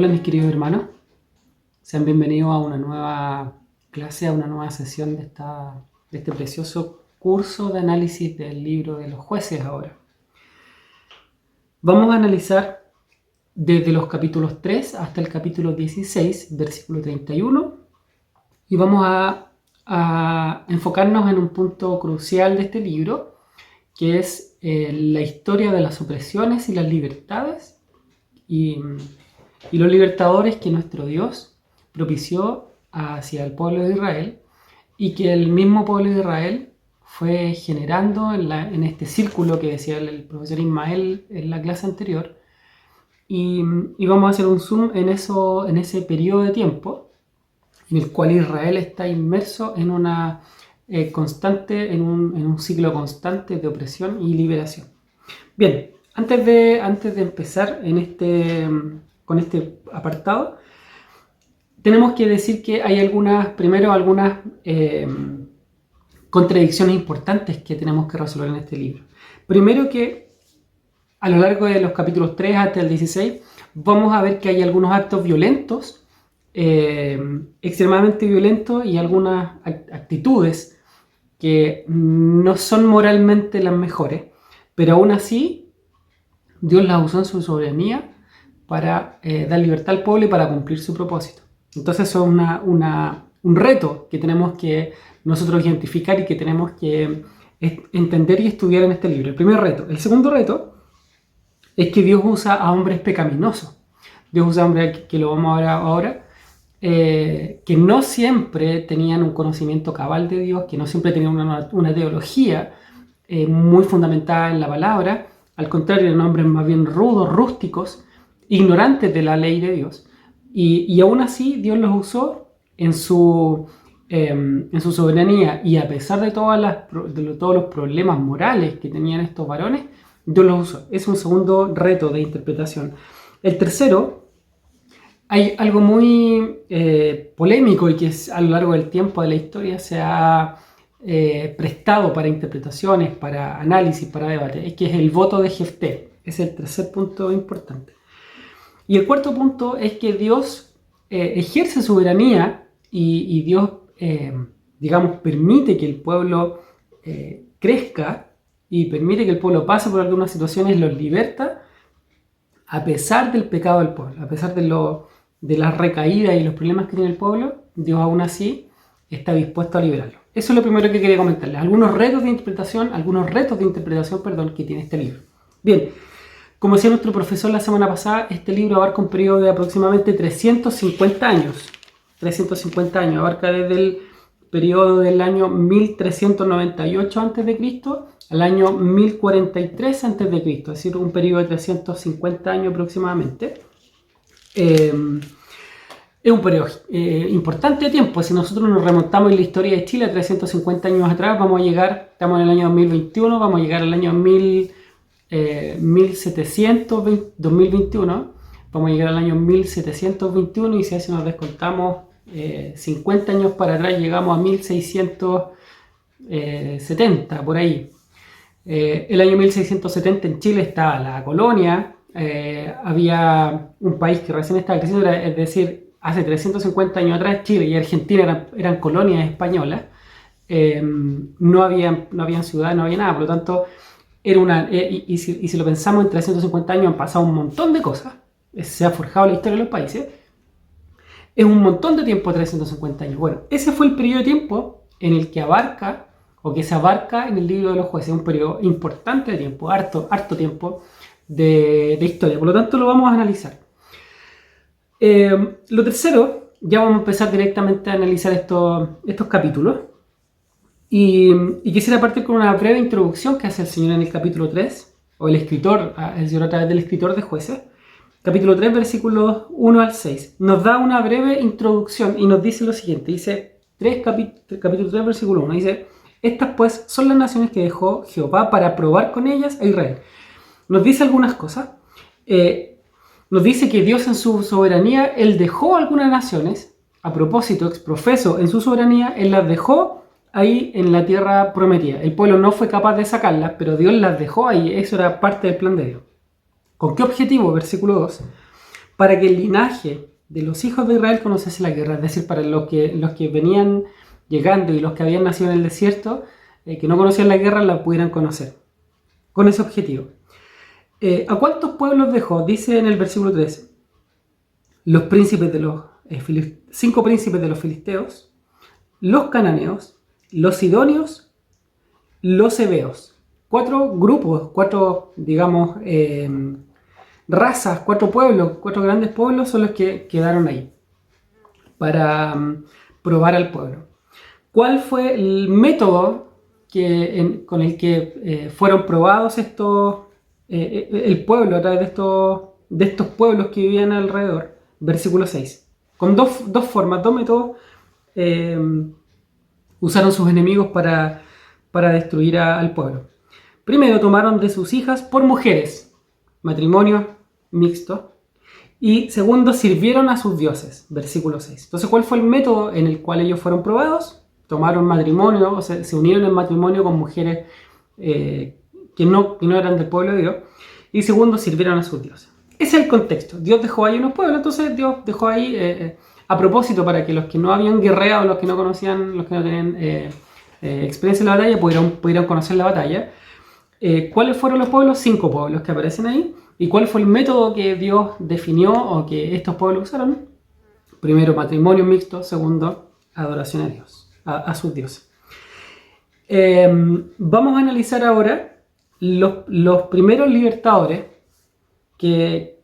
Hola mis queridos hermanos, sean bienvenidos a una nueva clase, a una nueva sesión de este precioso curso de análisis del libro de los jueces ahora. Vamos a analizar desde los capítulos 3 hasta el capítulo 16, versículo 31, y vamos a enfocarnos en un punto crucial de este libro, que es la historia de las opresiones y las libertades y los libertadores que nuestro Dios propició hacia el pueblo de Israel y que el mismo pueblo de Israel fue generando en este círculo que decía el profesor Ismael en la clase anterior. Y vamos a hacer un zoom en ese periodo de tiempo en el cual Israel está inmerso en una en un ciclo constante de opresión y liberación. Bien, antes de empezar con este apartado, tenemos que decir que hay algunas contradicciones importantes que tenemos que resolver en este libro. Primero, que a lo largo de los capítulos 3 hasta el 16 vamos a ver que hay algunos actos violentos, extremadamente violentos, y algunas actitudes que no son moralmente las mejores, pero aún así Dios las usó en su soberanía para dar libertad al pueblo y para cumplir su propósito. Entonces eso es un reto que tenemos que nosotros identificar y que tenemos que entender y estudiar en este libro. El primer reto. El segundo reto es que Dios usa a hombres pecaminosos. Dios usa a hombres, que lo vamos a ver ahora, que no siempre tenían un conocimiento cabal de Dios, que no siempre tenían una teología muy fundamentada en la palabra. Al contrario, eran hombres más bien rudos, rústicos, ignorantes de la ley de Dios. Y aún así Dios los usó en su soberanía, y a pesar de todos los problemas morales que tenían estos varones, Dios los usó. Es un segundo reto de interpretación. El tercero, hay algo muy polémico y que a lo largo del tiempo de la historia se ha prestado para interpretaciones, para análisis, para debate, es que es el voto de Jefté. Es el tercer punto importante. Y el cuarto punto es que Dios ejerce soberanía y Dios, permite que el pueblo crezca y permite que el pueblo pase por algunas situaciones, los liberta a pesar del pecado del pueblo, a pesar de las recaídas y los problemas que tiene el pueblo. Dios aún así está dispuesto a liberarlo. Eso es lo primero que quería comentarles. Algunos retos de interpretación, que tiene este libro. Bien, como decía nuestro profesor la semana pasada, este libro abarca un periodo de aproximadamente 350 años. 350 años, abarca desde el periodo del año 1398 a.C. al año 1043 a.C., es decir, un periodo de 350 años aproximadamente. Es un periodo importante de tiempo. Si nosotros nos remontamos en la historia de Chile 350 años atrás, vamos a llegar, estamos en el año 2021, vamos a llegar al año 2021, vamos a llegar al año 1721, y si así nos descontamos 50 años para atrás, llegamos a 1670, por ahí. El año 1670 en Chile estaba la colonia, había un país que recién estaba creciendo, es decir, hace 350 años atrás Chile y Argentina eran colonias españolas. No habían ciudad, no había nada, por lo tanto y si lo pensamos, en 350 años han pasado un montón de cosas, se ha forjado la historia de los países, es un montón de tiempo, 350 años. Bueno, ese fue el periodo de tiempo en el que se abarca en el libro de los jueces, un periodo importante de tiempo, harto tiempo de historia, por lo tanto lo vamos a analizar. Lo tercero, ya vamos a empezar directamente a analizar estos capítulos. Y quisiera partir con una breve introducción que hace el Señor en el capítulo 3, o el Señor a través del escritor de Jueces. Capítulo 3, versículos 1 al 6. Nos da una breve introducción y nos dice lo siguiente. Dice, capítulo 3, versículo 1. Dice, estas pues son las naciones que dejó Jehová para probar con ellas a Israel. Nos dice algunas cosas. Nos dice que Dios en su soberanía, Él dejó algunas naciones, a propósito, exprofeso, en su soberanía, Él las dejó ahí en la tierra prometida. El pueblo no fue capaz de sacarlas, pero Dios las dejó ahí. Eso era parte del plan de Dios. ¿Con qué objetivo? Versículo 2. para que el linaje de los hijos de Israel conociese la guerra, es decir, para los que venían llegando y los que habían nacido en el desierto, que no conocían la guerra, la pudieran conocer, con ese objetivo. ¿A cuántos pueblos dejó? Dice en el versículo 3, los príncipes de los 5 príncipes de los filisteos, los cananeos, los sidonios, los heveos. 4 grupos, 4, digamos, razas, 4 pueblos, 4 grandes pueblos son los que quedaron ahí para probar al pueblo. ¿Cuál fue el método con el que fueron probados el pueblo a través de estos pueblos que vivían alrededor? Versículo 6. Con dos formas, 2 métodos usaron sus enemigos para destruir al pueblo. Primero, tomaron de sus hijas por mujeres, matrimonio mixto. Y segundo, sirvieron a sus dioses, versículo 6. Entonces, ¿cuál fue el método en el cual ellos fueron probados? Tomaron matrimonio, o sea, se unieron en matrimonio con mujeres que no eran del pueblo de Dios. Y segundo, sirvieron a sus dioses. Ese es el contexto. Dios dejó ahí unos pueblos, entonces Dios dejó ahí a propósito para que los que no habían guerreado, los que no conocían, los que no tenían experiencia en la batalla, pudieran conocer la batalla. ¿Cuáles fueron los pueblos? 5 pueblos que aparecen ahí. ¿Y cuál fue el método que Dios definió o que estos pueblos usaron? Primero, matrimonio mixto. Segundo, adoración a Dios, a sus dioses. Vamos a analizar ahora los primeros libertadores que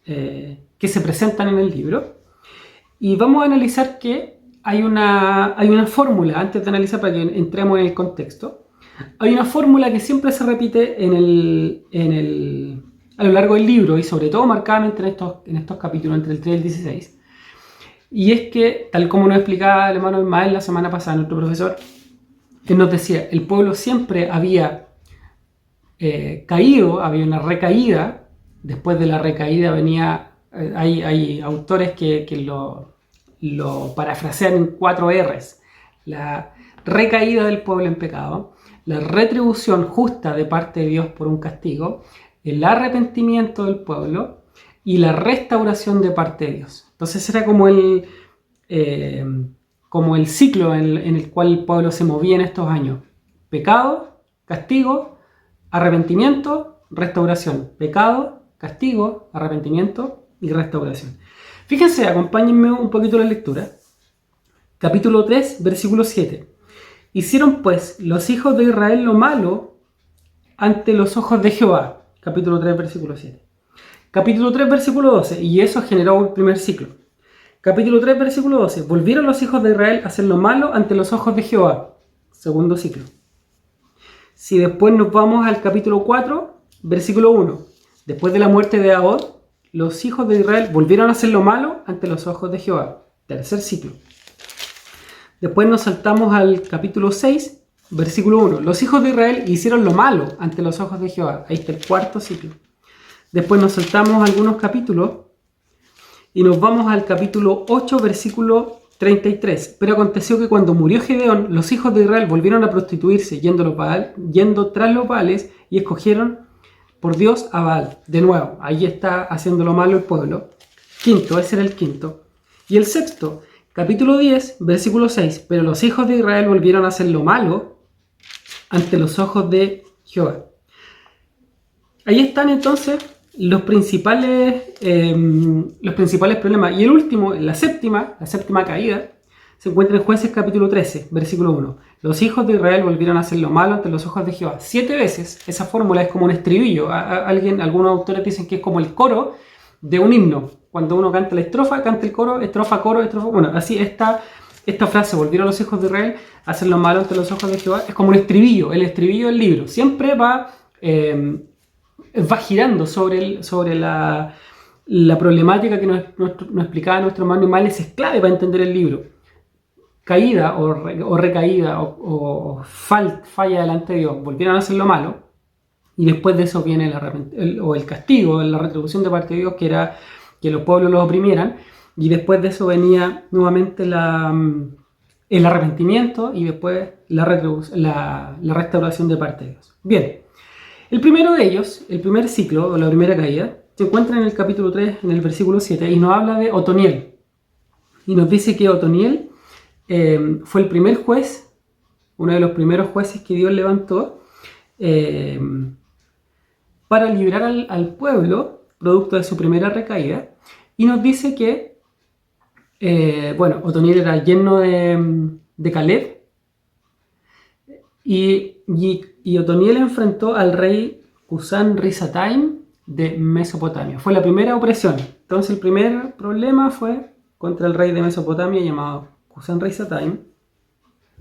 se presentan en el libro. Y vamos a analizar que hay una fórmula, antes de analizar para que entremos en el contexto. Hay una fórmula que siempre se repite a lo largo del libro y sobre todo marcadamente en estos capítulos entre el 3 y el 16. Y es que, tal como nos explicaba el hermano Ismael la semana pasada, nuestro profesor, que nos decía, el pueblo siempre había caído, había una recaída. Después de la recaída venía, hay autores que lo parafrasean en 4 R's. La recaída del pueblo en pecado, la retribución justa de parte de Dios por un castigo, el arrepentimiento del pueblo y la restauración de parte de Dios. Entonces era como el ciclo en el cual el pueblo se movía en estos años. Pecado, castigo, arrepentimiento, restauración. Pecado, castigo, arrepentimiento y restauración. Fíjense, acompáñenme un poquito en la lectura. Capítulo 3, versículo 7. Hicieron pues los hijos de Israel lo malo ante los ojos de Jehová. Capítulo 3, versículo 7. Capítulo 3, versículo 12. Y eso generó un primer ciclo. Capítulo 3, versículo 12. Volvieron los hijos de Israel a hacer lo malo ante los ojos de Jehová. Segundo ciclo. Si después nos vamos al capítulo 4, versículo 1. Después de la muerte de Ahod, los hijos de Israel volvieron a hacer lo malo ante los ojos de Jehová. Tercer ciclo. Después nos saltamos al capítulo 6, versículo 1. Los hijos de Israel hicieron lo malo ante los ojos de Jehová. Ahí está el cuarto ciclo. Después nos saltamos algunos capítulos y nos vamos al capítulo 8, versículo 33. Pero aconteció que cuando murió Gedeón, los hijos de Israel volvieron a prostituirse yendo tras los Baales y escogieron por Dios a Baal. De nuevo, ahí está haciendo lo malo el pueblo. Quinto, ese era el quinto. Y el sexto, capítulo 10, versículo 6. Pero los hijos de Israel volvieron a hacer lo malo ante los ojos de Jehová. Ahí están entonces los principales problemas. Y el último, la séptima caída, se encuentra en Jueces capítulo 13, versículo 1. Los hijos de Israel volvieron a hacer lo malo ante los ojos de Jehová. 7 veces. Esa fórmula es como un estribillo. Algunos autores dicen que es como el coro de un himno. Cuando uno canta la estrofa, canta el coro, estrofa, coro, estrofa. Bueno, así esta frase, volvieron los hijos de Israel a hacer lo malo ante los ojos de Jehová, es como un estribillo. El estribillo del libro siempre va girando sobre la problemática que nos explicaba nuestro hermano Ismael. Es clave para entender el libro. Caída o recaída o falla delante de Dios, volvieron a hacer lo malo, y después de eso viene el castigo, la retribución de parte de Dios, que era que los pueblos los oprimieran, y después de eso venía nuevamente el arrepentimiento y después la restauración de parte de Dios. Bien, el primero de ellos, el primer ciclo o la primera caída, se encuentra en el capítulo 3, en el versículo 7, y nos habla de Otoniel. Y nos dice que Otoniel fue el primer juez, uno de los primeros jueces que Dios levantó para liberar al pueblo, producto de su primera recaída. Y nos dice que, Otoniel era yerno de Caleb, y Otoniel enfrentó al rey Cusán Risataim de Mesopotamia. Fue la primera opresión. Entonces el primer problema fue contra el rey de Mesopotamia llamado Cusán Risataim.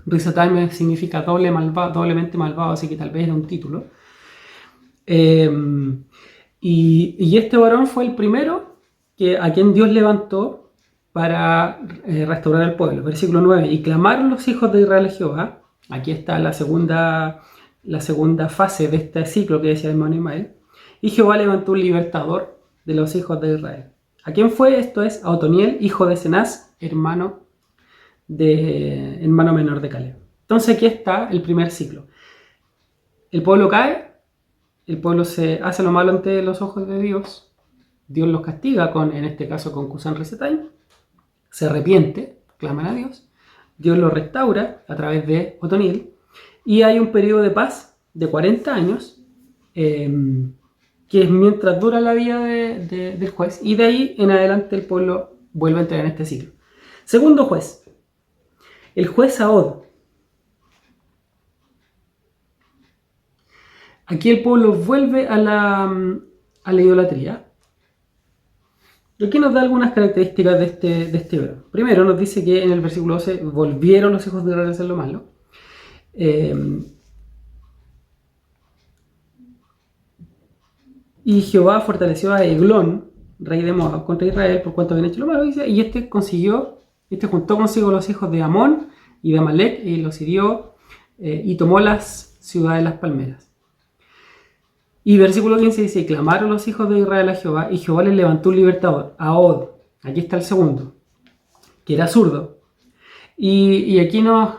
Risataim significa doblemente malvado, así que tal vez era un título. Y este varón fue el primero a quien Dios levantó para restaurar el pueblo. Versículo 9. Y clamaron los hijos de Israel a Jehová. Aquí está la segunda fase de este ciclo que decía hermano Ismael. Y Jehová levantó un libertador de los hijos de Israel. ¿A quién fue? Esto es a Otoniel, hijo de Cenaz, hermano menor de Caleb. Entonces aquí está el primer ciclo. El pueblo cae, el pueblo se hace lo malo ante los ojos de Dios. Dios los castiga, en este caso con Cusán Risataim. Se arrepiente, claman a Dios. Dios lo restaura a través de Otoniel. Y hay un periodo de paz de 40 años, que es mientras dura la vida del juez. Y de ahí en adelante el pueblo vuelve a entrar en este ciclo. Segundo juez. El juez Ahod. Aquí el pueblo vuelve a la idolatría. Y aquí nos da algunas características de este verbo. Primero nos dice que en el versículo 12 volvieron los hijos de Israel a hacer lo malo. Y Jehová fortaleció a Eglón, rey de Moab, contra Israel por cuanto habían hecho lo malo. Dice, y este juntó consigo los hijos de Amón y de Amalek y los hirió y tomó las ciudades de las palmeras. Y versículo 15 dice, y clamaron los hijos de Israel a Jehová, y Jehová les levantó un libertador, Ahod. Aquí está el segundo, que era zurdo. Y aquí ya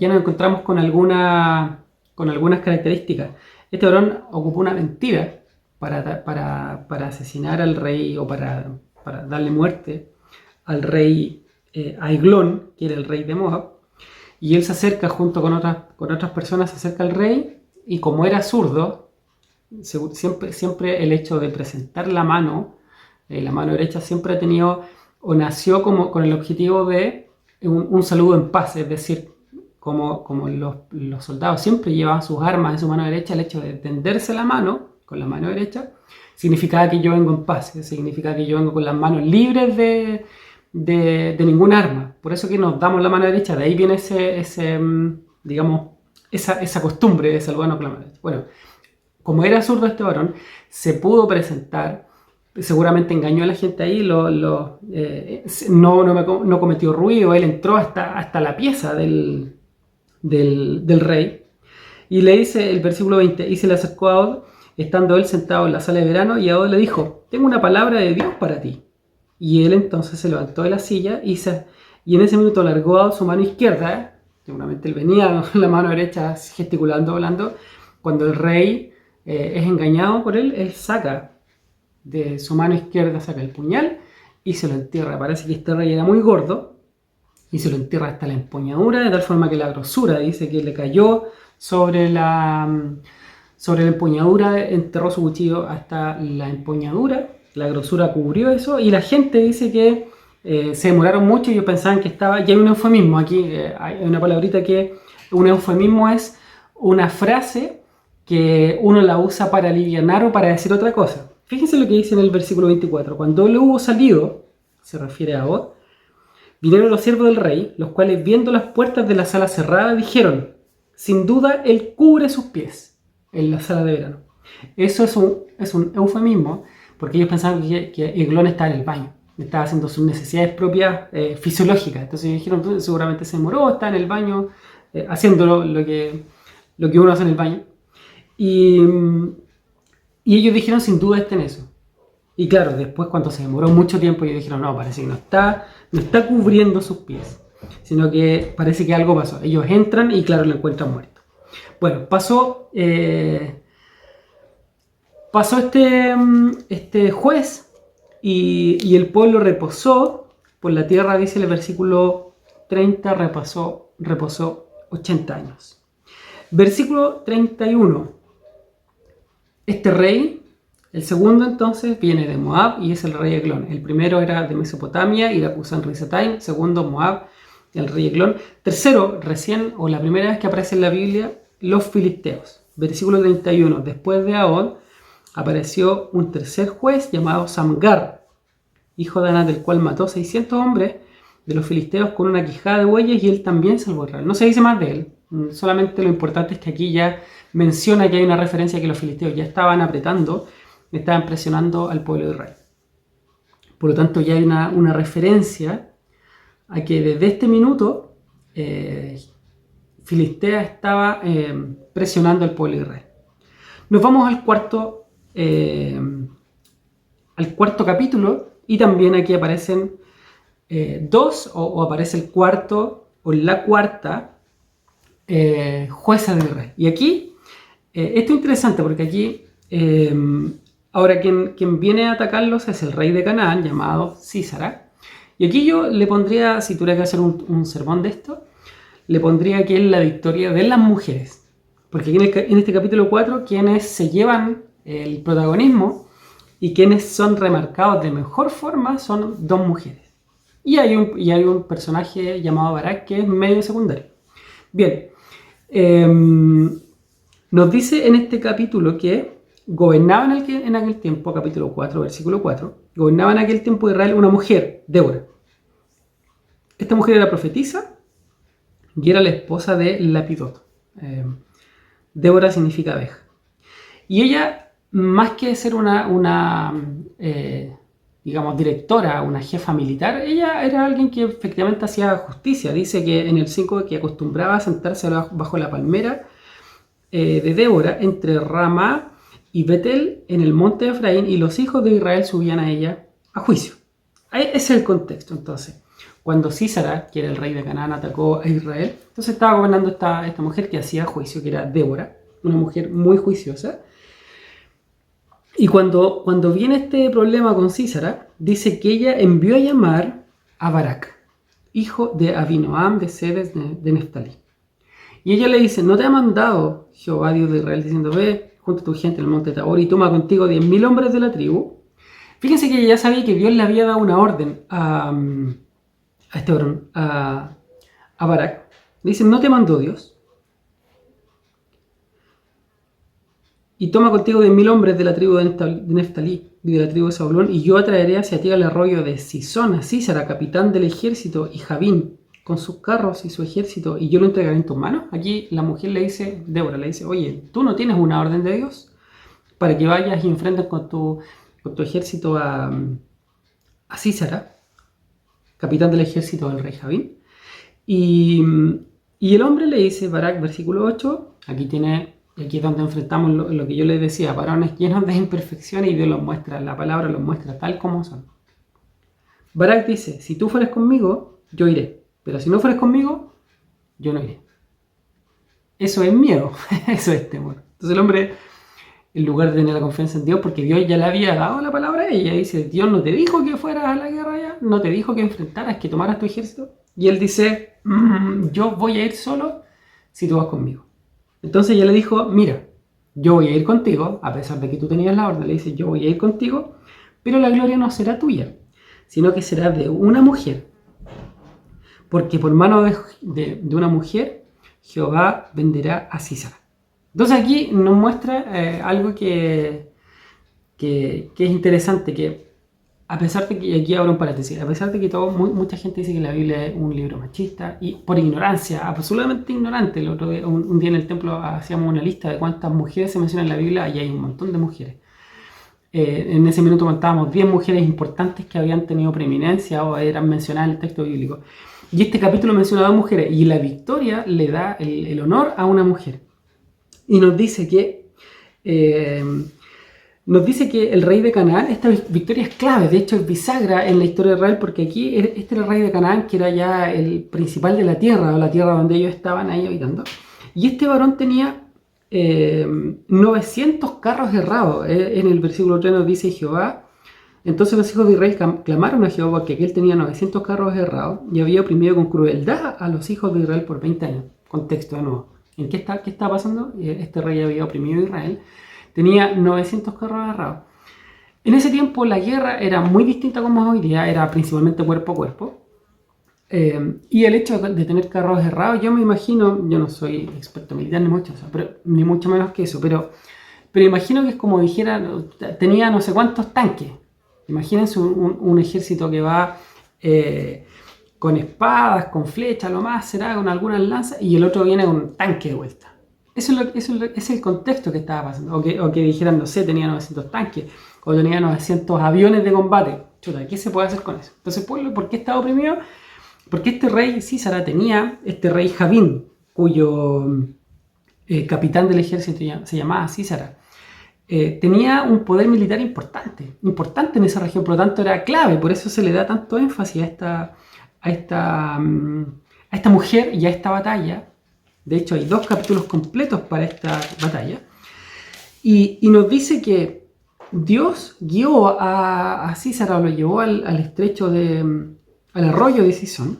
nos encontramos con algunas características. Este varón ocupó una mentira para asesinar al rey, o para darle muerte al rey a Eglón, que era el rey de Moab. Y él se acerca junto con otras personas, se acerca al rey, y como era zurdo, siempre el hecho de presentar la mano derecha siempre ha tenido o nació con el objetivo de un saludo en paz, es decir, como los soldados siempre llevaban sus armas en su mano derecha, el hecho de tenderse la mano con la mano derecha significaba que yo vengo en paz, significa que yo vengo con las manos libres de ningún arma. Por eso que nos damos la mano derecha, de ahí viene esa costumbre de saludarnos con la mano derecha. Bueno, como era zurdo este varón, se pudo presentar, seguramente engañó a la gente ahí, no cometió ruido, él entró hasta la pieza del rey, y le dice el versículo 20, y se le acercó a Ahod, estando él sentado en la sala de verano, y Ahod le dijo, tengo una palabra de Dios para ti. Y él entonces se levantó de la silla, y en ese minuto alargó a su mano izquierda, seguramente él venía con la mano derecha gesticulando, hablando, cuando el rey es engañado por él saca de su mano izquierda, saca el puñal y se lo entierra. Parece que este rey era muy gordo y se lo entierra hasta la empuñadura, de tal forma que la grosura, dice que le cayó sobre la empuñadura, enterró su cuchillo hasta la empuñadura, la grosura cubrió eso, y la gente dice que se demoraron mucho y ellos pensaban que estaba, y hay un eufemismo aquí, hay una palabrita que, un eufemismo es una frase que uno la usa para alivianar o para decir otra cosa. Fíjense lo que dice en el versículo 24. Cuando él hubo salido, se refiere a Ahod, vinieron los siervos del rey, los cuales viendo las puertas de la sala cerrada dijeron, sin duda él cubre sus pies en la sala de verano. Eso es un eufemismo, porque ellos pensaban que Eglón estaba en el baño, estaba haciendo sus necesidades propias fisiológicas. Entonces dijeron, seguramente se demoró, está en el baño, haciendo lo que uno hace en el baño. Y ellos dijeron, sin duda está en eso. Y claro, después cuando se demoró mucho tiempo, ellos dijeron, no, parece que no está cubriendo sus pies, sino que parece que algo pasó. Ellos entran y claro, lo encuentran muerto. Bueno, pasó Pasó este juez y el pueblo reposó por la tierra, dice el versículo 30, reposó 80 años. Versículo 31. Este rey, el segundo entonces, viene de Moab y es el rey Eglón. El primero era de Mesopotamia y de Cusán-Risataim. Segundo, Moab, el rey Eglón. Tercero, recién, o la primera vez que aparece en la Biblia, los filisteos. Versículo 31. Después de Ahod, apareció un tercer juez llamado Samgar, hijo de Anat, del cual mató 600 hombres de los filisteos con una quijada de bueyes y él también salvó a Israel. No se dice más de él, solamente lo importante es que aquí ya menciona que hay una referencia a que los filisteos ya estaban apretando, estaban presionando al pueblo de Israel. Por lo tanto ya hay una referencia a que desde este minuto Filistea estaba presionando al pueblo de Israel. Nos vamos al cuarto capítulo y también aquí aparecen dos o aparece el cuarto o la cuarta jueza de Israel. Y aquí esto es interesante porque aquí ahora quien viene a atacarlos es el rey de Canaán llamado Sísara. Y aquí yo le pondría, si tuviera que hacer un sermón de esto, le pondría que es la victoria de las mujeres. Porque aquí en este capítulo 4, quienes se llevan el protagonismo y quienes son remarcados de mejor forma son dos mujeres. Y hay un personaje llamado Barak que es medio secundario. Bien, nos dice en este capítulo que gobernaba en aquel tiempo, capítulo 4, versículo 4, gobernaba en aquel tiempo de Israel una mujer, Débora. Esta mujer era profetisa y era la esposa de Lapidot. Débora significa abeja. Y ella, más que ser digamos, directora, una jefa militar, ella era alguien que efectivamente hacía justicia. Dice que en el 5 que acostumbraba a sentarse bajo la palmera de Débora entre Ramá y Betel en el monte de Efraín y los hijos de Israel subían a ella a juicio. Ese es el contexto entonces. Cuando Sísara, que era el rey de Canaán, atacó a Israel, entonces estaba gobernando esta mujer que hacía juicio, que era Débora, una mujer muy juiciosa. Y cuando viene este problema con Sísara, dice que ella envió a llamar a Barak, hijo de Abinoam de Sedes de Neftalí. Y ella le dice, ¿no te ha mandado Jehová Dios de Israel diciendo, ve, junta a tu gente en el monte Tabor y toma contigo 10.000 hombres de la tribu? Fíjense que ella ya sabía que Dios le había dado una orden a Barak. Le dicen, ¿no te mandó Dios? Y toma contigo 10.000 hombres de la tribu de Neftalí y de la tribu de Zabulón, y yo atraeré hacia ti al arroyo de Sisón, a Sísara, capitán del ejército, y Javín, con sus carros y su ejército, y yo lo entregaré en tus manos. Aquí la mujer le dice, Débora le dice, oye, ¿tú no tienes una orden de Dios para que vayas y enfrentes con tu ejército a Sísara, capitán del ejército del rey Javín? Y el hombre le dice, Barak, versículo 8, aquí es donde enfrentamos lo que yo les decía, varones llenos de imperfecciones, y Dios los muestra, la palabra los muestra tal como son. Barak dice, si tú fueres conmigo, yo iré, pero si no fueres conmigo, yo no iré. Eso es miedo, eso es temor. Entonces el hombre, en lugar de tener la confianza en Dios, porque Dios ya le había dado la palabra a ella, dice, Dios no te dijo que fueras a la guerra ya, no te dijo que enfrentaras, que tomaras tu ejército. Y él dice, yo voy a ir solo si tú vas conmigo. Entonces ella le dijo, mira, yo voy a ir contigo, a pesar de que tú tenías la orden, le dice, yo voy a ir contigo, pero la gloria no será tuya, sino que será de una mujer. Porque por mano de una mujer, Jehová venderá a Sísara. Entonces aquí nos muestra algo que es interesante, que a pesar de que, y aquí abro un paréntesis, a pesar de que mucha gente dice que la Biblia es un libro machista, y por ignorancia, absolutamente ignorante, el otro día, un día en el templo hacíamos una lista de cuántas mujeres se mencionan en la Biblia, y hay un montón de mujeres. En ese minuto contábamos 10 mujeres importantes que habían tenido preeminencia o eran mencionadas en el texto bíblico. Y este capítulo menciona a 2 mujeres, y la victoria le da el honor a una mujer. Y nos dice que el rey de Canaán, esta victoria es clave, de hecho es bisagra en la historia de Israel, porque aquí este era el rey de Canaán, que era ya el principal de la tierra, o la tierra donde ellos estaban ahí habitando. Y este varón tenía eh, 900 carros errados. En el versículo 3 nos dice Jehová. Entonces los hijos de Israel clamaron a Jehová porque aquel tenía 900 carros errados y había oprimido con crueldad a los hijos de Israel por 20 años. Contexto de nuevo. ¿Qué está pasando? Este rey había oprimido a Israel. Tenía 900 carros errados. En ese tiempo la guerra era muy distinta como hoy día. Era principalmente cuerpo a cuerpo. Y el hecho de tener carros errados, yo me imagino, yo no soy experto militar ni mucho menos que eso, pero imagino que es como dijera, tenía no sé cuántos tanques. Imagínense un ejército que va con espadas, con flechas, lo más será con algunas lanzas, y el otro viene con un tanque de vuelta. Ese es el contexto que estaba pasando. O que dijeran, no sé, tenía 900 tanques, o tenía 900 aviones de combate. Chuta, ¿qué se puede hacer con eso? Entonces, ¿por qué estaba oprimido? Porque este rey Sísara tenía, este rey Javín, cuyo capitán del ejército se llamaba Sísara, tenía un poder militar importante en esa región, por lo tanto era clave, por eso se le da tanto énfasis a esta mujer y a esta batalla. De hecho, hay 2 capítulos completos para esta batalla. Y nos dice que Dios guió a Sísara, lo llevó al estrecho al arroyo de Sison.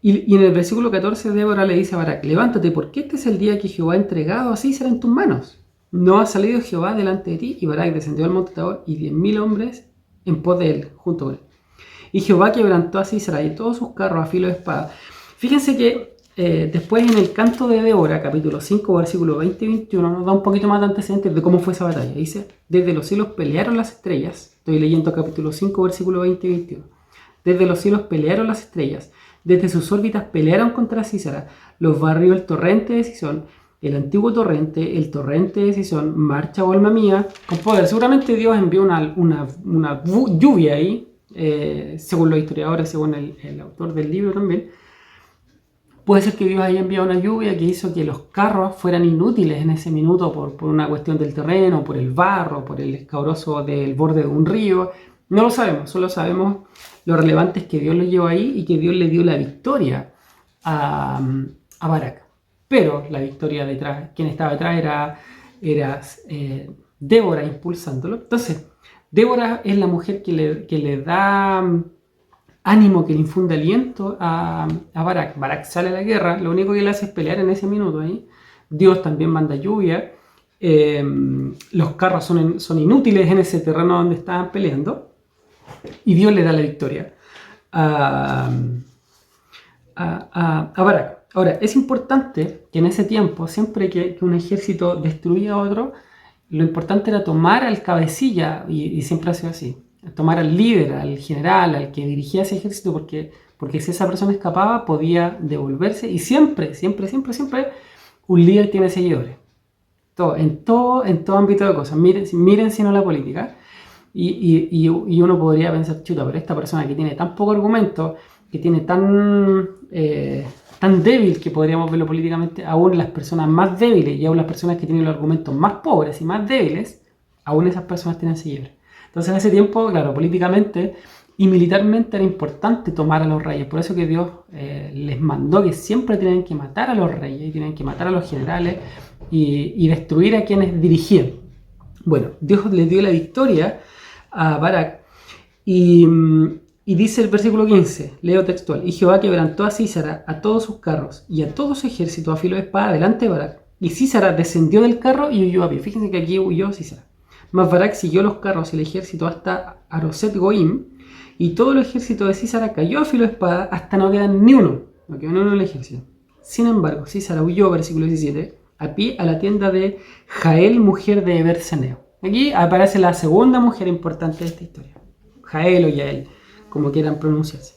Y en el versículo 14 Débora le dice a Barak: levántate, porque este es el día que Jehová ha entregado a Sísara en tus manos. No ha salido Jehová delante de ti. Y Barak descendió al monte Tabor y 10.000 hombres en pos de él, junto con él. Y Jehová quebrantó a Sísara y todos sus carros a filo de espada. Fíjense que después en el canto de Débora, capítulo 5, versículo 20 y 21, nos da un poquito más de antecedentes de cómo fue esa batalla. Dice: desde los cielos pelearon las estrellas. Estoy leyendo capítulo 5, versículo 20 y 21. Desde los cielos pelearon las estrellas. Desde sus órbitas pelearon contra Sísara. Los barrió el torrente de Sison, el antiguo torrente, el torrente de Sison, marcha o alma mía, con poder. Seguramente Dios envió una lluvia ahí, según los historiadores, según el autor del libro también. Puede ser que Dios haya enviado una lluvia que hizo que los carros fueran inútiles en ese minuto por una cuestión del terreno, por el barro, por el escabroso del borde de un río. No lo sabemos, solo sabemos lo relevante es que Dios lo llevó ahí y que Dios le dio la victoria a Barak. Pero la victoria detrás, quien estaba detrás era Débora impulsándolo. Entonces, Débora es la mujer que le da ánimo, que le infunde aliento a Barak. Barak sale a la guerra, lo único que le hace es pelear en ese minuto ahí. Dios también manda lluvia. Los carros son inútiles en ese terreno donde estaban peleando. Y Dios le da la victoria a Barak. Ahora, es importante que en ese tiempo, siempre que un ejército destruía a otro, lo importante era tomar al cabecilla, y siempre ha sido así, tomar al líder, al general, al que dirigía ese ejército, porque si esa persona escapaba podía devolverse, y siempre un líder tiene seguidores. En todo ámbito de cosas. Miren si no la política. Y uno podría pensar, chuta, pero esta persona que tiene tan poco argumento, que tiene tan débil, que podríamos verlo políticamente, aún las personas más débiles y aún las personas que tienen los argumentos más pobres y más débiles, aún esas personas tienen seguidores. Entonces en ese tiempo, claro, políticamente y militarmente era importante tomar a los reyes. Por eso que Dios les mandó que siempre tienen que matar a los reyes, y tienen que matar a los generales y destruir a quienes dirigían. Bueno, Dios les dio la victoria a Barak y dice el versículo 15, leo textual: y Jehová quebrantó a Sísara, a todos sus carros y a todo su ejército a filo de espada delante de Barak. Y Sísara descendió del carro y huyó a pie. Fíjense que aquí huyó Sísara. Mas Barak siguió los carros y el ejército hasta Aroset Goim, y todo el ejército de Sísara cayó a filo de espada hasta no quedar ni uno. No quedó ni uno en el ejército. Sin embargo, Sísara huyó, versículo 17, a pie a la tienda de Jael, mujer de Eber-Seneo. Aquí aparece la segunda mujer importante de esta historia. Jael o Yael, como quieran pronunciarse.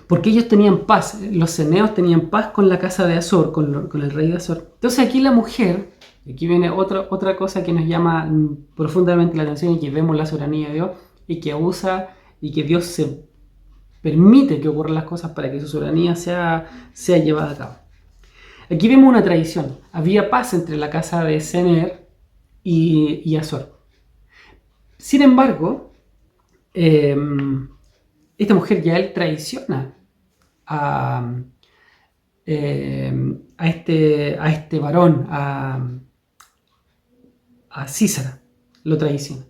Porque ellos tenían paz, los ceneos tenían paz con la casa de Azor, con el rey de Azor. Entonces aquí la mujer, aquí viene otra cosa que nos llama profundamente la atención, y que vemos la soberanía de Dios, y que usa, y que Dios se permite que ocurran las cosas para que su soberanía sea llevada a cabo. Aquí vemos una tradición. Había paz entre la casa de Sener y Azor. Sin embargo, esta mujer Yael traiciona a a este varón, a Císara, lo traiciona.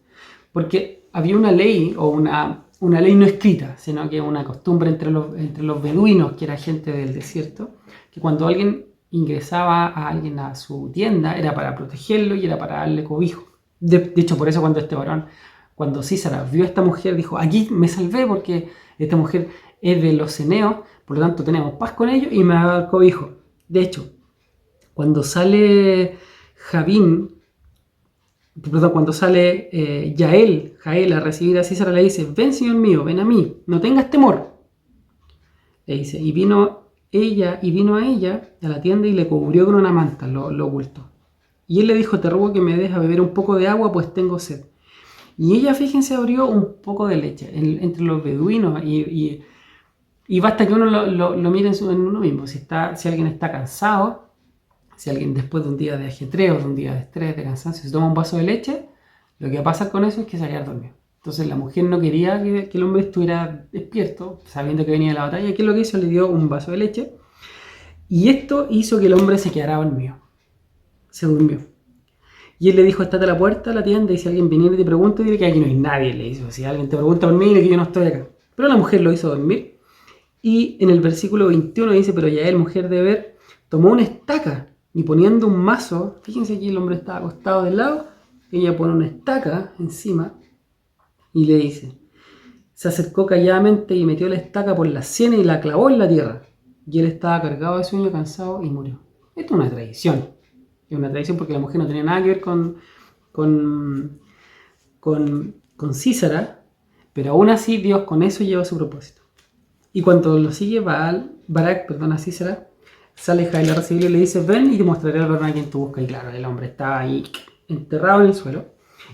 Porque había una ley, o una ley no escrita, sino que una costumbre entre los beduinos, que era gente del desierto, que cuando alguien ingresaba a alguien a su tienda, era para protegerlo y era para darle cobijo. De hecho, por eso cuando Císara vio a esta mujer, dijo, aquí me salvé porque esta mujer es de los ceneos, por lo tanto tenemos paz con ellos y me va a dar cobijo. De hecho, cuando sale Jael a recibir a Císara, le dice, ven señor mío, ven a mí, no tengas temor. Le dice, y vino a ella a la tienda y le cubrió con una manta, lo ocultó. Y él le dijo, te ruego que me dejes beber un poco de agua, pues tengo sed. Y ella, fíjense, abrió un poco de leche entre los beduinos y basta que uno lo mire en uno mismo. Si alguien está cansado, si alguien después de un día de ajetreo, de un día de estrés, de cansancio, se toma un vaso de leche, lo que va a pasar con eso es que se va a quedar dormido. Entonces la mujer no quería que el hombre estuviera despierto, sabiendo que venía la batalla. ¿Qué es lo que hizo? Le dio un vaso de leche. Y esto hizo que el hombre se quedara dormido. Se durmió. Y él le dijo, estate a la puerta de la tienda y si alguien viniera y te pregunta, dile que aquí no hay nadie. Le dijo, si alguien te pregunta por mí, dile que yo no estoy acá. Pero la mujer lo hizo dormir. Y en el versículo 21 dice, pero Yael, mujer de Heber, tomó una estaca y poniendo un mazo, fíjense aquí el hombre estaba acostado del lado, ella pone una estaca encima y le dice, se acercó calladamente y metió la estaca por la sien y la clavó en la tierra. Y él estaba cargado de sueño, cansado y murió. Esto es una tradición. Es una tradición porque la mujer no tenía nada que ver con Císara, pero aún así Dios con eso lleva su propósito. Y cuando lo sigue Barak, a Císara, sale Jael a recibirlo y le dice, ven y te mostraré al varón a quien tú buscas. Y claro, el hombre estaba ahí enterrado en el suelo.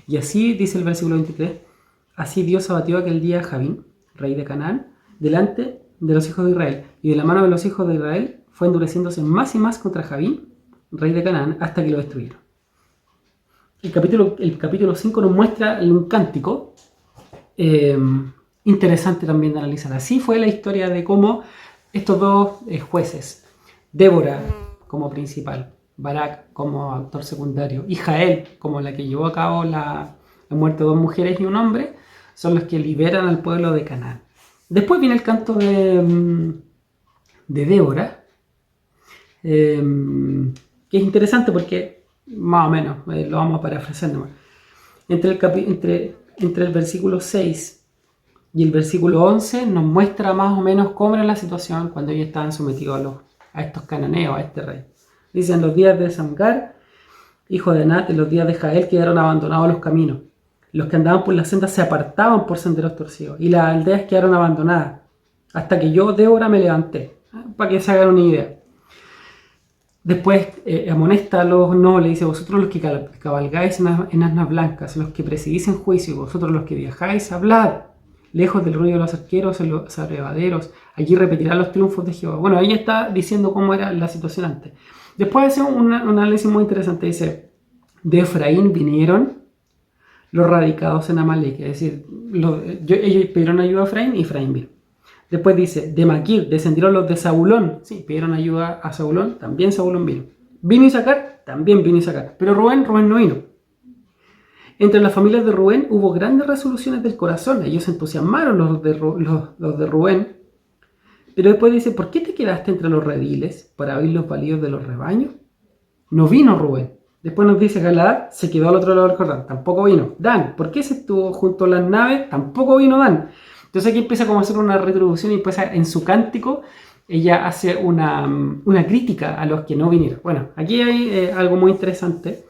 Y así dice el versículo 23, así Dios abatió aquel día a Javín, rey de Canaán, delante de los hijos de Israel. Y de la mano de los hijos de Israel fue endureciéndose más y más contra Javín, rey de Canaán, hasta que lo destruyeron. El capítulo 5 nos muestra un cántico interesante también de analizar. Así fue la historia de cómo estos dos jueces, Débora como principal, Barak como actor secundario y Jael como la que llevó a cabo la muerte de dos mujeres y un hombre, son los que liberan al pueblo de Canaán. Después viene el canto de Débora, que es interesante porque, más o menos, lo vamos a parafrasear nomás. Entre el versículo 6 y el versículo 11 nos muestra más o menos cómo era la situación cuando ellos estaban sometidos a estos cananeos, a este rey. Dicen, los días de Samgar, hijo de Anat, en los días de Jael quedaron abandonados los caminos. Los que andaban por las sendas se apartaban por senderos torcidos y las aldeas quedaron abandonadas, hasta que yo, Débora, me levanté. Para que se hagan una idea. Después amonesta a los nobles, dice, vosotros los que cabalgáis en asnas blancas, los que presidís en juicio, vosotros los que viajáis, hablad, lejos del ruido de los arqueros, en los abrevaderos, allí repetirán los triunfos de Jehová. Bueno, ahí está diciendo cómo era la situación antes. Después hace un análisis muy interesante, dice, de Efraín vinieron los radicados en Amalek, es decir, ellos pidieron ayuda a Efraín y Efraín vino. Después dice, de Maquir descendieron los de Zabulón. Sí, pidieron ayuda a Zabulón, también Zabulón vino. ¿Vino Isaacar? También vino Isaacar. Pero Rubén no vino. Entre las familias de Rubén hubo grandes resoluciones del corazón. Ellos se entusiasmaron los de Rubén. Pero después dice, ¿por qué te quedaste entre los rediles para oír los balidos de los rebaños? No vino Rubén. Después nos dice, Galaad se quedó al otro lado del Jordán. Tampoco vino. Dan, ¿por qué se estuvo junto a las naves? Tampoco vino Dan. Entonces aquí empieza como a hacer una retribución y después en su cántico ella hace una crítica a los que no vinieron. Bueno, aquí hay algo muy interesante.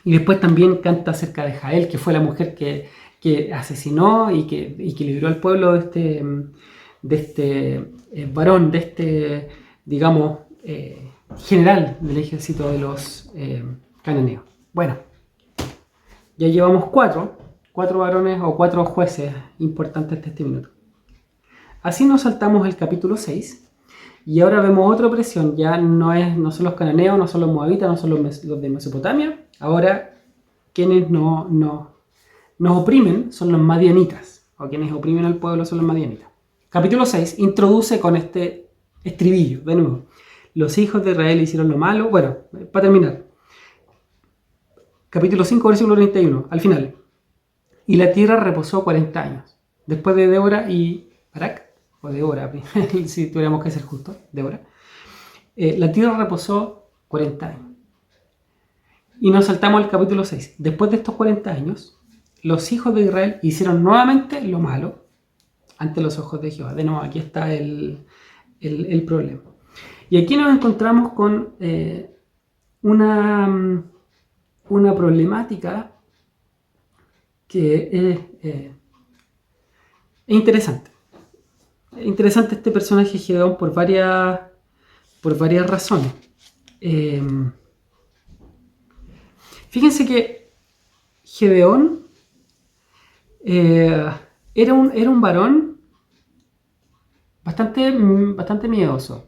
Y después también canta acerca de Jael, que fue la mujer que asesinó y que libró al pueblo de este varón, de este, digamos, general del ejército de los cananeos. Bueno, ya llevamos cuatro varones o 4 jueces importantes de este minuto. Así nos saltamos el capítulo 6 y ahora vemos otra opresión. Ya no son los cananeos, no son los moabitas, no son los de Mesopotamia. Ahora quienes nos oprimen son los madianitas, o quienes oprimen al pueblo son los madianitas. Capítulo 6 introduce con este estribillo, de nuevo. Los hijos de Israel hicieron lo malo. Bueno, para terminar, capítulo 5, versículo 31, al final. Y la tierra reposó 40 años. Después de Débora y Barak, o Débora, si tuviéramos que ser justos, Débora, la tierra reposó 40 años. Y nos saltamos al capítulo 6. Después de estos 40 años, los hijos de Israel hicieron nuevamente lo malo ante los ojos de Jehová. De nuevo, aquí está el problema. Y aquí nos encontramos con una problemática que es interesante. Es interesante este personaje Gedeón por varias razones. Fíjense que Gedeón era un varón bastante miedoso.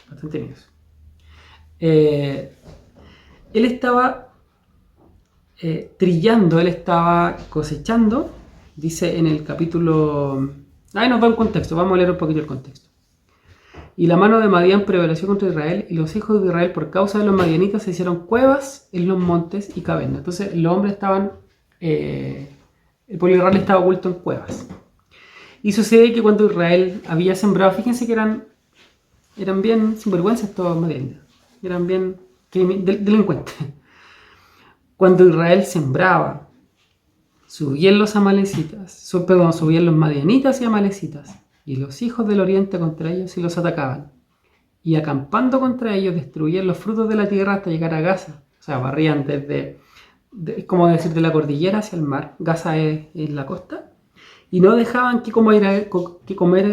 Bastante miedoso. Él estaba trillando, él estaba cosechando, dice en el capítulo... Ahí nos da un contexto, vamos a leer un poquito el contexto. Y la mano de Madián prevaleció contra Israel, y los hijos de Israel por causa de los madianitas se hicieron cuevas en los montes y cavernas. Entonces los hombres estaban... el pueblo de Israel estaba oculto en cuevas. Y sucede que cuando Israel había sembrado, fíjense que eran bien sinvergüenzas estos madianitas, eran bien delincuentes. Cuando Israel sembraba, subían los madianitas y amalecitas, y los hijos del oriente contra ellos y los atacaban. Y acampando contra ellos, destruían los frutos de la tierra hasta llegar a Gaza. O sea, barrían desde, es como decir, de la cordillera hacia el mar. Gaza es la costa. Y no dejaban que comiera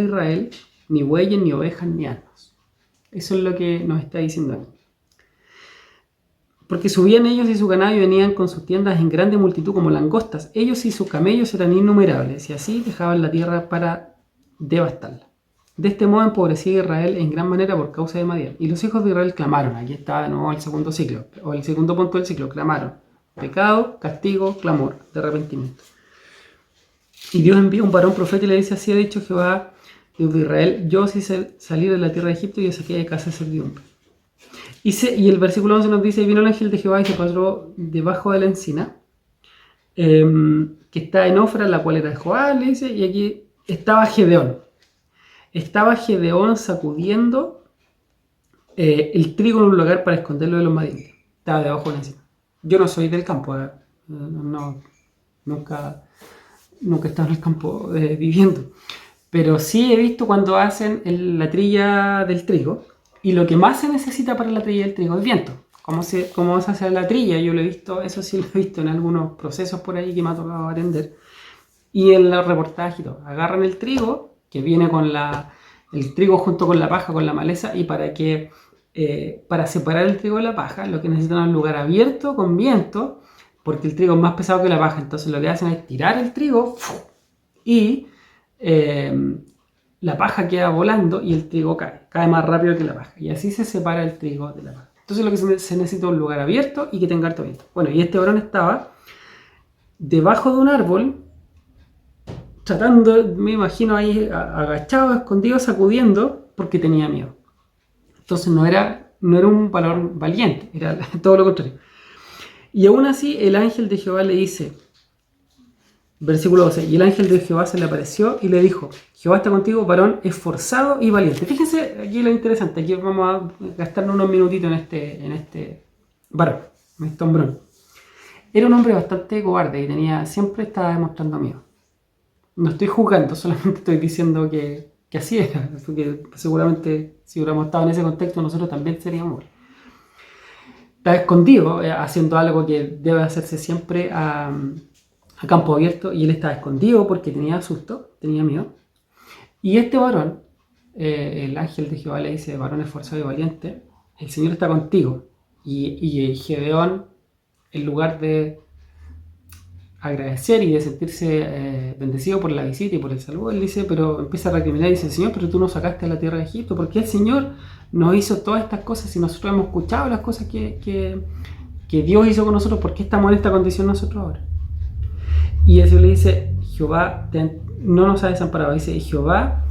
Israel ni bueyes, ni ovejas, ni asnos. Eso es lo que nos está diciendo aquí. Porque subían ellos y su ganado y venían con sus tiendas en grande multitud como langostas. Ellos y sus camellos eran innumerables, y así dejaban la tierra para devastarla. De este modo empobrecía Israel en gran manera por causa de Madián. Y los hijos de Israel clamaron. Aquí está de nuevo el segundo ciclo, o el segundo punto del ciclo. Clamaron. Pecado, castigo, clamor, de arrepentimiento. Y Dios envía un varón profeta y le dice: así ha dicho Jehová, Dios de Israel, yo os hice salir de la tierra de Egipto y os saqué de casa de servidumbre. Y el versículo 11 nos dice: y vino el ángel de Jehová y se pasó debajo de la encina, que está en Ofra, la cual era de Jehová, le dice, y aquí estaba Gedeón. Estaba Gedeón sacudiendo el trigo en un lugar para esconderlo de los madianitas. Estaba debajo de la encina. Yo no soy del campo, nunca he estado en el campo viviendo. Pero sí he visto cuando hacen la trilla del trigo. Y lo que más se necesita para la trilla del trigo es viento. ¿Cómo se hace la trilla? Yo lo he visto, eso sí lo he visto en algunos procesos por ahí que me ha tocado atender. Y en los reportajes y todo. Agarran el trigo, que viene con el trigo junto con la paja, con la maleza, y para separar el trigo de la paja, lo que necesitan es un lugar abierto, con viento, porque el trigo es más pesado que la paja. Entonces lo que hacen es tirar el trigo y la paja queda volando y el trigo cae más rápido que la paja. Y así se separa el trigo de la paja. Entonces lo que se necesita es un lugar abierto y que tenga harto viento. Bueno, y este varón estaba debajo de un árbol, tratando, me imagino ahí agachado, escondido, sacudiendo, porque tenía miedo. Entonces no era un varón valiente, era todo lo contrario. Y aún así el ángel de Jehová le dice, versículo 12, y el ángel de Jehová se le apareció y le dijo: Jehová está contigo, varón esforzado y valiente. Fíjense aquí lo interesante, aquí vamos a gastarnos unos minutitos en este varón, en este hombrón. Era un hombre bastante cobarde y siempre estaba demostrando miedo. No estoy juzgando, solamente estoy diciendo que así era, porque seguramente si hubiéramos estado en ese contexto nosotros también seríamos. Está escondido, haciendo algo que debe hacerse siempre a campo abierto, y él estaba escondido porque tenía susto, tenía miedo. Y este varón, el ángel de Jehová le dice: varón esforzado y valiente, el Señor está contigo. Y Gedeón, en lugar de agradecer y de sentirse bendecido por la visita y por el saludo, él dice, pero empieza a recriminar y dice: Señor, pero tú nos sacaste a la tierra de Egipto, ¿por qué el Señor nos hizo todas estas cosas si nosotros hemos escuchado las cosas que Dios hizo con nosotros? ¿Por qué estamos en esta condición nosotros ahora? Y el Señor le dice: Jehová no nos ha desamparado. Dice: Jehová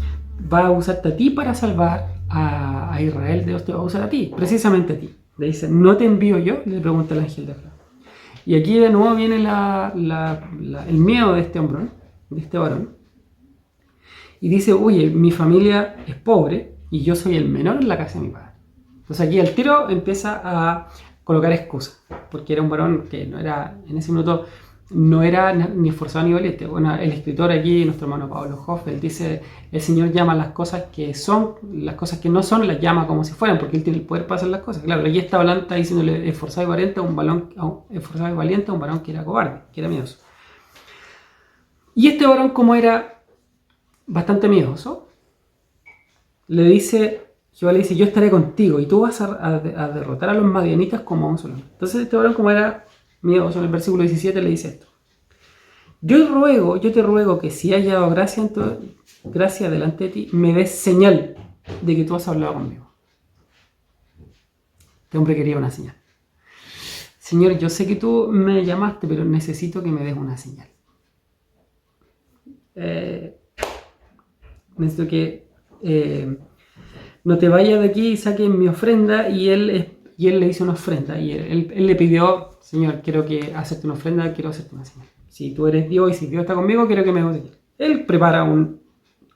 va a usarte a ti para salvar a Israel, Dios te va a usar a ti, precisamente a ti. Le dice, ¿no te envío yo? Le pregunta el ángel de Jehová. Y aquí de nuevo viene el miedo de este hombre, de este varón. Y dice, oye, mi familia es pobre y yo soy el menor en la casa de mi padre. Entonces aquí el tiro empieza a colocar excusas, porque era un varón que no era, en ese minuto, no era ni esforzado ni valiente. Bueno, el escritor aquí, nuestro hermano Pablo Hoff, él dice, el Señor llama las cosas que son, las cosas que no son, las llama como si fueran, porque Él tiene el poder para hacer las cosas. Claro, aquí está hablando, está diciéndole esforzado y valiente a un varón que era cobarde, que era miedoso. Y este varón, como era bastante miedoso, le dice, Jehová le dice, yo estaré contigo y tú vas a derrotar a los madianitas como a un solo hombre. Entonces este varón, como era miedoso, en el versículo 17 le dice esto. Yo te ruego que si haya dado gracia delante de ti, me des señal de que tú has hablado conmigo. Este hombre quería una señal. Señor, yo sé que tú me llamaste, pero necesito que me des una señal. Necesito que no te vayas de aquí y saquen mi ofrenda. Y él le hizo una ofrenda. Y él le pidió, Señor, quiero que hacerte una ofrenda, quiero hacerte una señal. Si tú eres Dios y si Dios está conmigo, quiero que me hagas señal. Él prepara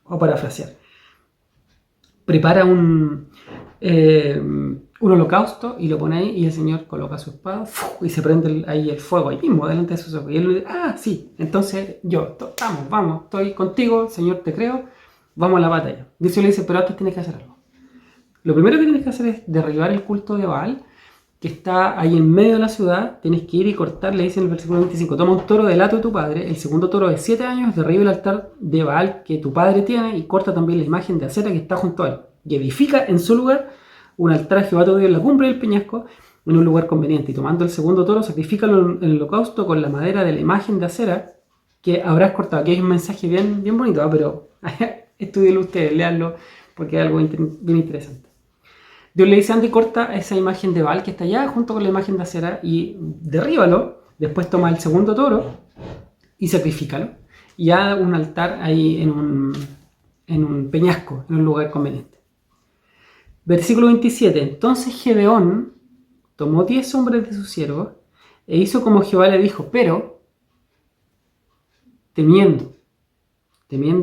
o parafrasear, prepara un holocausto y lo pone ahí y el Señor coloca su espada y se prende ahí el fuego, ahí mismo, delante de sus ojos. Y él le dice, sí, entonces vamos, estoy contigo, Señor, te creo, vamos a la batalla. Dios le dice, pero antes tienes que hacer algo. Lo primero que tienes que hacer es derribar el culto de Baal, que está ahí en medio de la ciudad. Tienes que ir y cortar, le dice en el versículo 25, toma un toro del hato de tu padre, el segundo toro de 7 años, derriba el altar de Baal que tu padre tiene y corta también la imagen de acera que está junto a él. Y edifica en su lugar un altar a Jehová tu Dios en la cumbre del peñasco, en un lugar conveniente. Y tomando el segundo toro, sacrifícalo en el holocausto con la madera de la imagen de acera que habrás cortado. Aquí hay un mensaje bien, bien bonito, pero estudienlo ustedes, leanlo, porque es algo bien interesante. Dios le dice, anda y corta esa imagen de Baal que está allá junto con la imagen de acera y derríbalo. Después toma el segundo toro y sacrifícalo. Y haga un altar ahí en un peñasco, en un lugar conveniente. Versículo 27. Entonces Gedeón tomó 10 hombres de sus siervos e hizo como Jehová le dijo, pero temiendo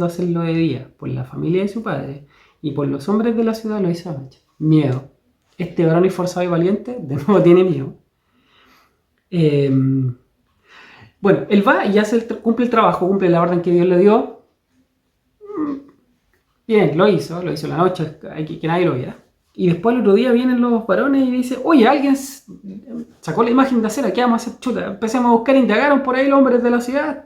hacerlo de día por la familia de su padre y por los hombres de la ciudad, lo hizo de noche. Miedo. Este varón esforzado y valiente, de nuevo tiene miedo. Bueno, él va y cumple el trabajo, cumple la orden que Dios le dio. Bien, lo hizo en la noche, que nadie lo viera. Y después el otro día vienen los varones y dicen, oye, alguien sacó la imagen de acera, ¿qué vamos a hacer? Chuta, empecemos a buscar, indagaron por ahí los hombres de la ciudad,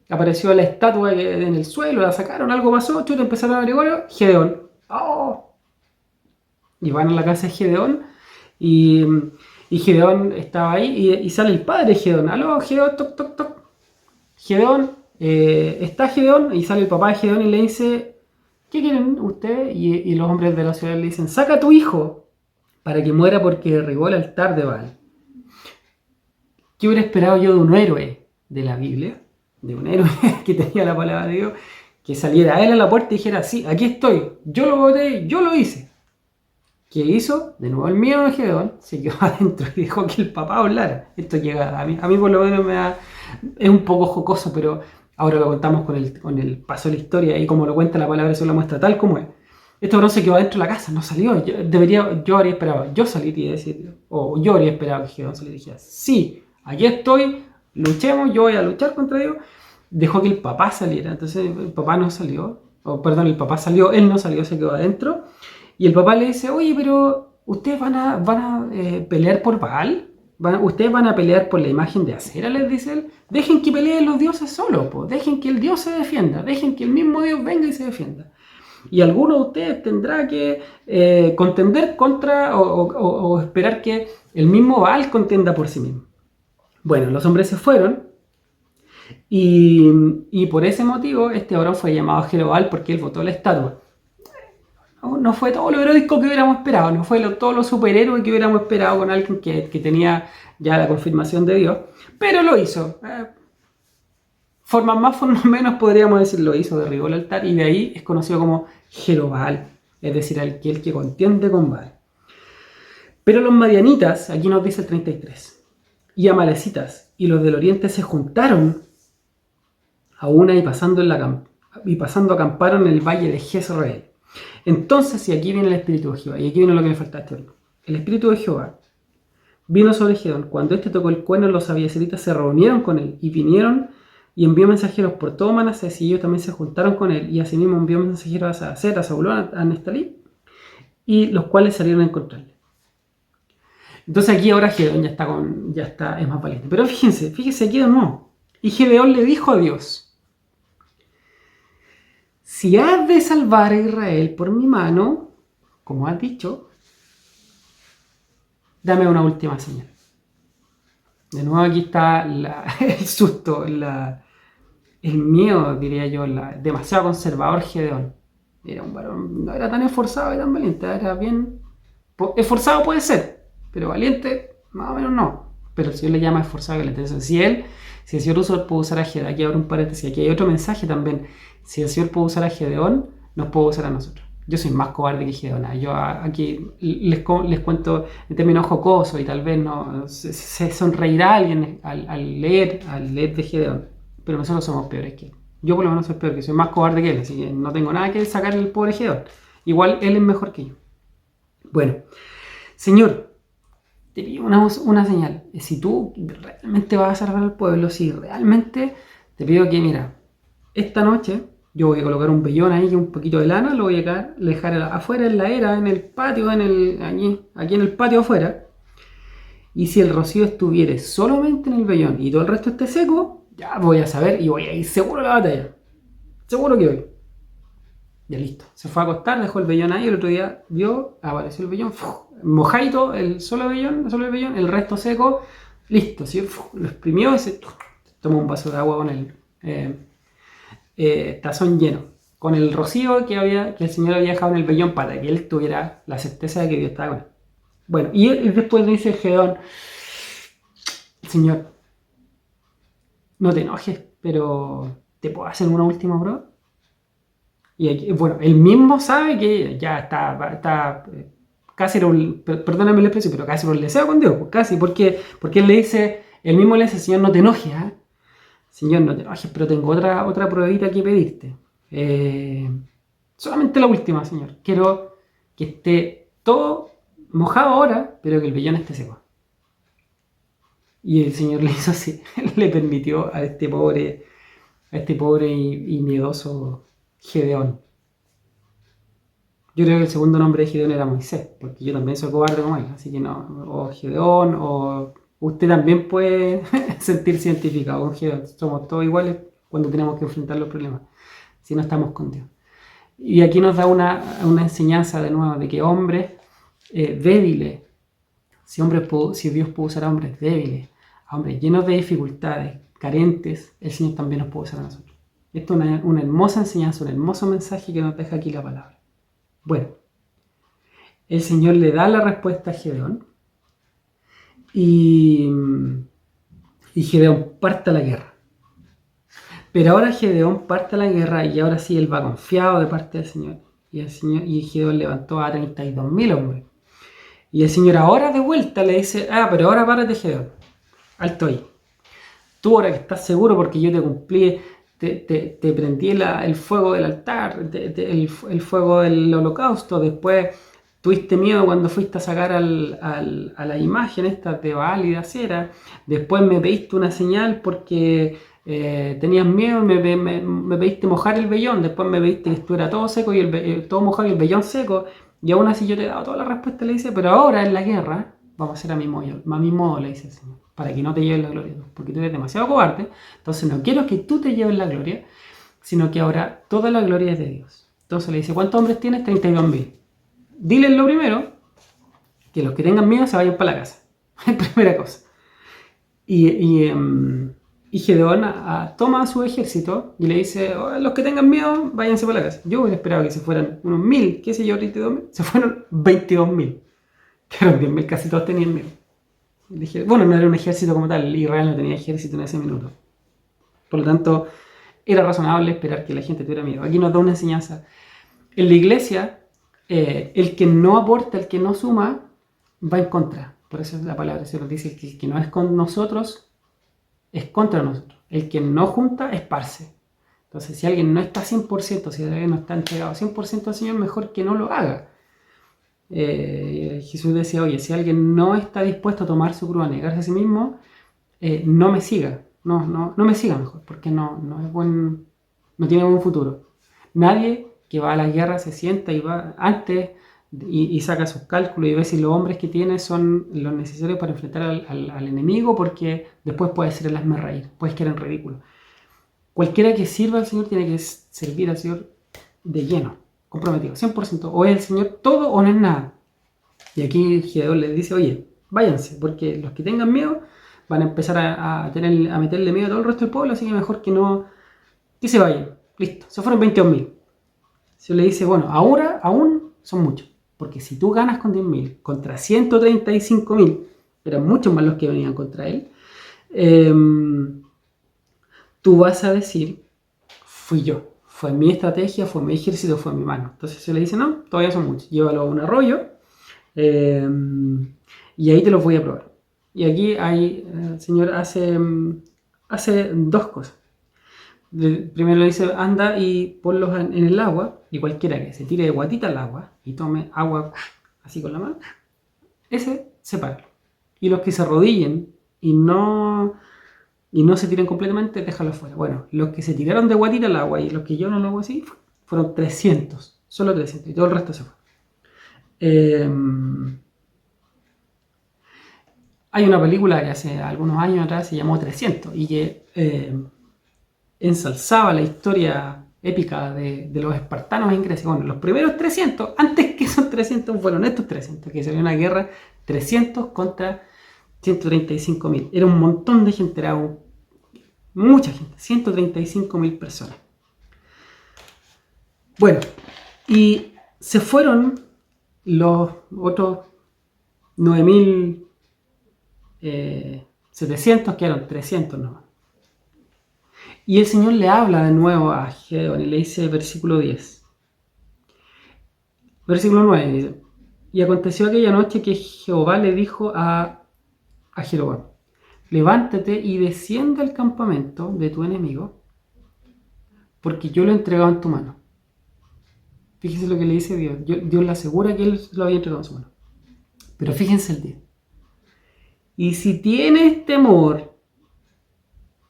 apareció la estatua en el suelo, la sacaron, algo pasó, chuta, empezaron a averiguar, Gedeón. ¡Oh! Y van a la casa de Gedeón y Gedeón estaba ahí y sale el padre de Gedeón. Aló, Gedeón, toc, toc, toc. Gedeón, está Gedeón y sale el papá de Gedeón y le dice, ¿qué quieren ustedes? Y los hombres de la ciudad le dicen, saca a tu hijo para que muera porque derribó el altar de Baal. ¿Qué hubiera esperado yo de un héroe de la Biblia? De un héroe que tenía la palabra de Dios, que saliera él a la puerta y dijera, sí, aquí estoy, yo lo voté, yo lo hice. ¿Qué hizo? De nuevo el miedo de Gedeón se quedó adentro y dejó que el papá hablara. Esto llega a mí por lo menos es un poco jocoso, pero ahora lo contamos con el paso de la historia y como lo cuenta la palabra, eso lo muestra tal como es. Este varón se quedó adentro de la casa, no salió. Yo habría esperado, yo salir y decir, o yo habría esperado que Gedeón saliera y dijera, sí, aquí estoy, luchemos, yo voy a luchar contra Dios. Dejó que el papá saliera, entonces el papá no salió, el papá salió, él no salió, se quedó adentro. Y el papá le dice, oye, pero ¿ustedes van a pelear por Baal? ¿Ustedes van a pelear por la imagen de acera? Les dice él. Dejen que peleen los dioses solos, dejen que el Dios se defienda, dejen que el mismo Dios venga y se defienda. Y alguno de ustedes tendrá que contender contra o esperar que el mismo Baal contienda por sí mismo. Bueno, los hombres se fueron y por ese motivo este varón fue llamado Jerobal porque él botó la estatua. No fue todo lo heroico que hubiéramos esperado, no fue todo lo superhéroe que hubiéramos esperado con alguien que tenía ya la confirmación de Dios, pero lo hizo. Formas más, formas menos, podríamos decir, lo hizo, derribó el altar y de ahí es conocido como Jerobal. es decir, aquel que contiende con vara. Pero los madianitas, aquí nos dice el 33, y amalecitas y los del oriente se juntaron a una y pasando acamparon en el valle de Jezreel. Entonces, y aquí viene el Espíritu de Jehová, y aquí viene lo que me faltaste. El Espíritu de Jehová vino sobre Gedeón. Cuando éste tocó el cuerno, los abiezeritas se reunieron con él y vinieron y envió mensajeros por todo Manasés, y ellos también se juntaron con él, y asimismo envió mensajeros a Aser, a Zabulón, a Neftalí, y los cuales salieron a encontrarle. Entonces aquí ahora Gedeón es más valiente. Pero fíjense aquí de nuevo. Y Gedeón le dijo a Dios: si has de salvar a Israel por mi mano, como has dicho, dame una última señal. De nuevo aquí está el susto, el miedo, diría yo, demasiado conservador Gedeón. Era un varón, no era tan esforzado y tan valiente, era bien... Esforzado puede ser, pero valiente, más o menos no. Pero el Señor le llama esforzado y valiente. Entonces, si el Señor puede usar a Gedeón, aquí abre un paréntesis, aquí hay otro mensaje también. Si el Señor puede usar a Gedeón, nos puede usar a nosotros. Yo soy más cobarde que Gedeón. Yo aquí les cuento en términos jocosos y tal vez no se sonreirá alguien al leer de Gedeón. Pero nosotros somos peores que él. Yo por lo menos soy peor, que soy más cobarde que él, así que no tengo nada que sacar del pobre Gedeón. Igual él es mejor que yo. Bueno, Señor, te pido una señal. Si tú realmente vas a salvar al pueblo, si realmente te pido que, mira, esta noche yo voy a colocar un vellón ahí y un poquito de lana, lo voy a dejar afuera en la era, en el patio, aquí en el patio afuera. Y si el rocío estuviere solamente en el vellón y todo el resto esté seco, ya voy a saber y voy a ir seguro a la batalla. Seguro que voy. Ya listo. Se fue a acostar, dejó el vellón ahí, el otro día apareció el vellón, mojadito, solo el vellón, el resto seco, listo. ¿Sí? Lo exprimió y se tomó un vaso de agua con el tazón lleno, con el rocío que el Señor había dejado en el vellón para que él tuviera la certeza de que Dios estaba con él. Bueno, y después dice Gedeón: Señor, no te enojes, pero ¿te puedo hacer una última prueba? Y aquí, bueno, él mismo sabe que ya está casi perdóname el expresión, pero casi por el deseo con Dios, pues casi, porque él mismo le dice: Señor, no te enojes, ¿eh? Señor, no te enojes, pero tengo otra pruebita que pedirte. Solamente la última, Señor. Quiero que esté todo mojado ahora, pero que el vellón esté seco. Y el Señor le hizo así, le permitió a este pobre y miedoso Gedeón. Yo creo que el segundo nombre de Gedeón era Moisés, porque yo también soy cobarde como él, así que no, o Gedeón, o usted también puede sentirse identificado con Gedeón. Somos todos iguales cuando tenemos que enfrentar los problemas, si no estamos con Dios. Y aquí nos da una enseñanza de nuevo de que hombres débiles, si Dios puede usar a hombres débiles, a hombres llenos de dificultades, carentes, el Señor también nos puede usar a nosotros. Esto es una hermosa enseñanza, un hermoso mensaje que nos deja aquí la palabra. Bueno, el Señor le da la respuesta a Gedeón y Gedeón parte a la guerra. Pero ahora Gedeón parte a la guerra y ahora sí él va confiado de parte del Señor. Y Gedeón levantó a 32.000 hombres. Y el Señor ahora de vuelta le dice: pero ahora párate, Gedeón. Alto ahí. Tú ahora que estás seguro porque yo te cumplí, te prendí el fuego del altar, el fuego del holocausto. Después tuviste miedo cuando fuiste a sacar a la imagen esta de Baal y de Acera. Después me pediste una señal porque tenías miedo, me pediste mojar el vellón. Después me pediste que estuviera todo seco y todo mojado y el vellón seco. Y aún así yo te he dado toda la respuesta, le dice: pero ahora en la guerra vamos a hacer a mi modo, le dice el Señor, para que no te lleves la gloria, porque tú eres demasiado cobarde. Entonces no quiero que tú te lleves la gloria, sino que ahora toda la gloria es de Dios. Entonces le dice: ¿cuántos hombres tienes? 32.000. Diles lo primero, que los que tengan miedo se vayan para la casa. Primera cosa. Y Gedeón toma a su ejército y le dice: los que tengan miedo, váyanse para la casa. Yo hubiera esperado que se fueran unos 1.000, qué sé yo, 32.000. Se fueron 22.000. Que eran 10.000, casi todos tenían miedo. Bueno, no era un ejército como tal, Israel no tenía ejército en ese minuto. Por lo tanto, era razonable esperar que la gente tuviera miedo. Aquí nos da una enseñanza. En la iglesia, el que no aporta, el que no suma, va en contra. Por eso la palabra del Señor dice que el que no es con nosotros, es contra nosotros. El que no junta, esparce. Entonces, si alguien no está 100%, si alguien no está entregado 100% al Señor, mejor que no lo haga. Jesús decía, oye, si alguien no está dispuesto a tomar su cruz, a negarse a sí mismo, no me siga. No me siga mejor, porque no tiene buen futuro. Nadie que va a la guerra se sienta y va antes y saca sus cálculos y ve si los hombres que tiene son los necesarios para enfrentar al enemigo, porque después puede ser el hazme reír, puedes quedar en ridículo. Cualquiera que sirva al Señor tiene que servir al Señor de lleno, comprometido, 100%. O es el Señor todo o no es nada. Y aquí Gedeón les dice, oye, váyanse, porque los que tengan miedo van a empezar a meterle miedo a todo el resto del pueblo, así que mejor que se vayan. Listo, se fueron 22.000. Se le dice, bueno, ahora aún son muchos, porque si tú ganas con 10.000 contra 135.000, eran muchos más los que venían contra él, tú vas a decir, fui yo, fue mi estrategia, fue mi ejército, fue mi mano. Entonces se le dice, no, todavía son muchos, llévalo a un arroyo y ahí te los voy a probar. Y aquí el Señor hace dos cosas. Primero le dice, anda y ponlos en el agua, y cualquiera que se tire de guatita al agua y tome agua así con la mano, ese sepáralo. Y los que se arrodillen y no se tiren completamente, déjalos fuera. Bueno, los que se tiraron de guatita al agua y los que yo no lo hago así, fueron 300, solo 300, y todo el resto se fue. Hay una película que hace algunos años atrás se llamó 300 y que ensalzaba la historia épica de los espartanos en Grecia. Bueno, los primeros 300, antes que esos 300 fueron estos 300, que sería una guerra 300 contra 135.000. Era un montón de gente, era mucha gente, 135.000 personas. Bueno, y se fueron los otros 9.700, quedaron 300 nomás. Y el Señor le habla de nuevo a Gedeón y le dice, versículo 10. Versículo 9 dice, y aconteció aquella noche que Jehová le dijo a Jeroboam, levántate y desciende al campamento de tu enemigo, porque yo lo he entregado en tu mano. Fíjense lo que le dice Dios. Dios le asegura que él lo había entregado en su mano. Pero fíjense el 10. Y si tienes temor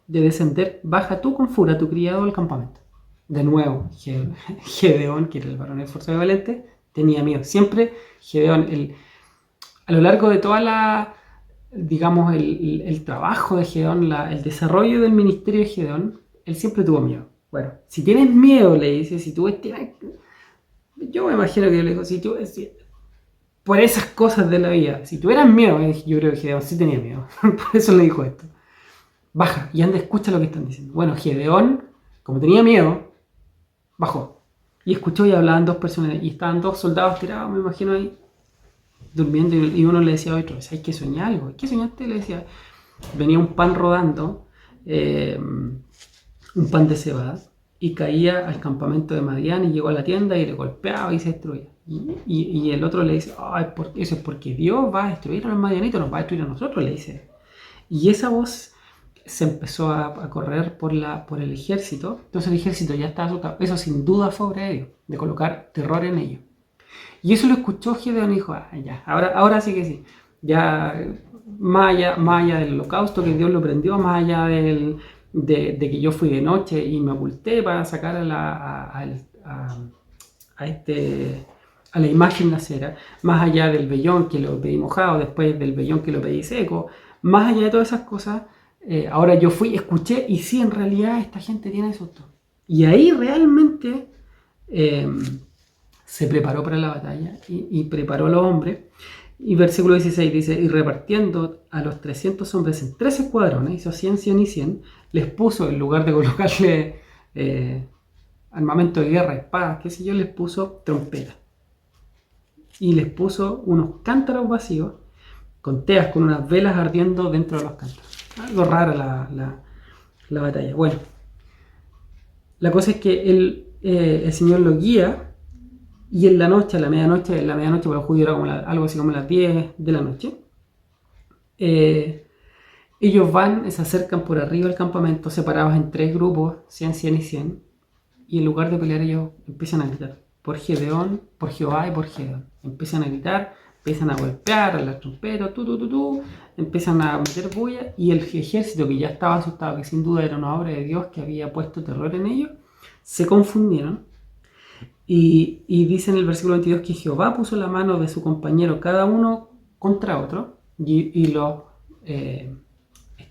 de descender, baja tú con furia a tu criado al campamento. De nuevo, Gedeón, que era el varón esforzado y valiente, tenía miedo. Siempre Gedeón, a lo largo de toda digamos, el trabajo de Gedeón, el desarrollo del ministerio de Gedeón, él siempre tuvo miedo. Bueno, si tienes miedo, le dice, yo me imagino que le dijo, por esas cosas de la vida, si tuvieras miedo, yo creo que Gedeón sí tenía miedo, por eso le dijo esto. Baja y anda, escucha lo que están diciendo. Bueno, Gedeón, como tenía miedo, bajó. Y escuchó y hablaban dos personas. Y estaban dos soldados tirados, me imagino ahí, durmiendo. Y uno le decía a otro, ¿hay que soñar algo? ¿Qué soñaste? Le decía, venía un pan rodando, un pan de cebada, y caía al campamento de Madián y llegó a la tienda y le golpeaba y se destruía. Y el otro le dice, eso es porque Dios va a destruir a los madianitos, nos va a destruir a nosotros, le dice. Y esa voz se empezó a correr por el ejército. Entonces el ejército ya estaba asustado. Eso sin duda fue obra de Dios, de colocar terror en ellos. Y eso lo escuchó Gedeón y dijo, ya, ahora sí que sí. Ya, más allá del holocausto que Dios lo prendió, más allá de que yo fui de noche y me oculté para sacar a la imagen nacera, más allá del vellón que lo pedí mojado, después del vellón que lo pedí seco, más allá de todas esas cosas, ahora yo fui, escuché y sí, en realidad esta gente tiene susto. Y ahí realmente se preparó para la batalla y preparó a los hombres. Y versículo 16 dice, y repartiendo a los 300 hombres en 3 escuadrones, hizo 100, 100 y 100, les puso, en lugar de colocarle armamento de guerra, espadas, qué sé yo, les puso trompetas. Y les puso unos cántaros vacíos, con teas, con unas velas ardiendo dentro de los cántaros. Algo rara la batalla. Bueno, la cosa es que el Señor lo guía Y en la noche, a la medianoche para los judíos era como algo así como las 10 de la noche, ellos se acercan por arriba del campamento, separados en 3 grupos, 100, 100 y 100, y en lugar de pelear ellos empiezan a gritar, por Gedeón, por Jehová y por Gedeón. Empiezan a gritar, empiezan a golpear a las trompetas, empiezan a meter bulla, y el ejército, que ya estaba asustado, que sin duda era una obra de Dios que había puesto terror en ellos, se confundieron. Y dice en el versículo 22 que Jehová puso la mano de su compañero cada uno contra otro, y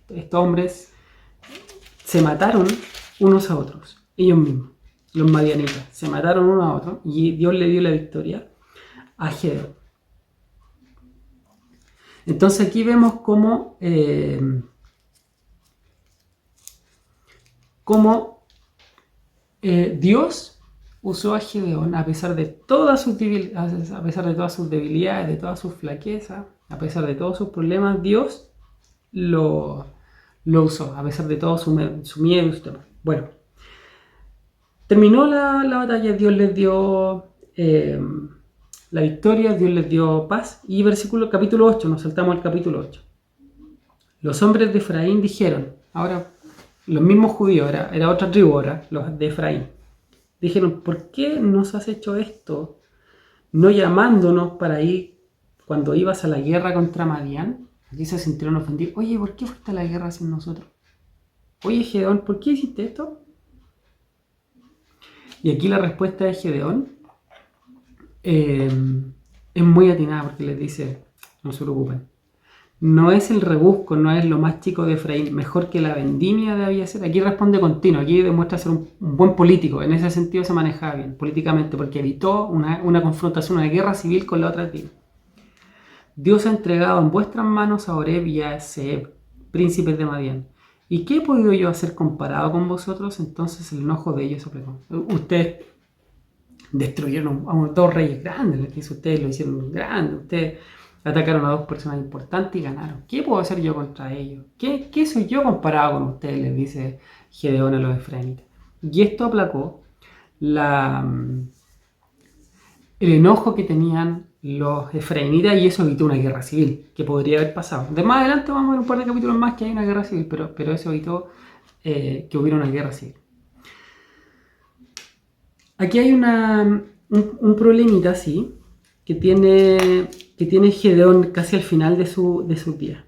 estos hombres se mataron unos a otros, ellos mismos, los madianitas, se mataron unos a otros, y Dios le dio la victoria a Gedeón. Entonces aquí vemos cómo Dios usó a Gedeón a pesar de todas sus debilidades, de todas sus flaquezas, a pesar de todos sus problemas. Dios lo usó, a pesar de todo su miedo y su temor. Bueno, terminó la batalla, Dios les dio la victoria, Dios les dio paz. Y capítulo 8, nos saltamos al capítulo 8. Los hombres de Efraín dijeron, ahora los mismos judíos, era otra tribu ahora, los de Efraín, dijeron, ¿por qué nos has hecho esto, no llamándonos para ir cuando ibas a la guerra contra Madián? Aquí se sintieron ofendidos. Oye, ¿por qué fuiste a la guerra sin nosotros? Oye, Gedeón, ¿por qué hiciste esto? Y aquí la respuesta de Gedeón es muy atinada, porque les dice, no se preocupen, no es el rebusco, no es lo más chico de Efraín, mejor que la vendimia de Abiezer. Aquí responde continuo, aquí demuestra ser un buen político, en ese sentido se manejaba bien políticamente, porque evitó una confrontación, una guerra civil con la otra tribu. Dios ha entregado en vuestras manos a Oreb y a Zeeb, príncipes de Madián. ¿Y qué he podido yo hacer comparado con vosotros? Entonces el enojo de ellos se aplicó. Ustedes destruyeron a unos 2 reyes grandes, les dice, ustedes lo hicieron grande, ustedes atacaron a 2 personas importantes y ganaron. ¿Qué puedo hacer yo contra ellos? ¿Qué soy yo comparado con ustedes? Les dice Gedeón a los efraínitas. Y esto aplacó el enojo que tenían los efraínitas, y eso evitó una guerra civil que podría haber pasado. De más adelante vamos a ver un par de capítulos más que hay una guerra civil, pero eso evitó que hubiera una guerra civil. Aquí hay un problemita así que tiene Gedeón casi al final de sus días.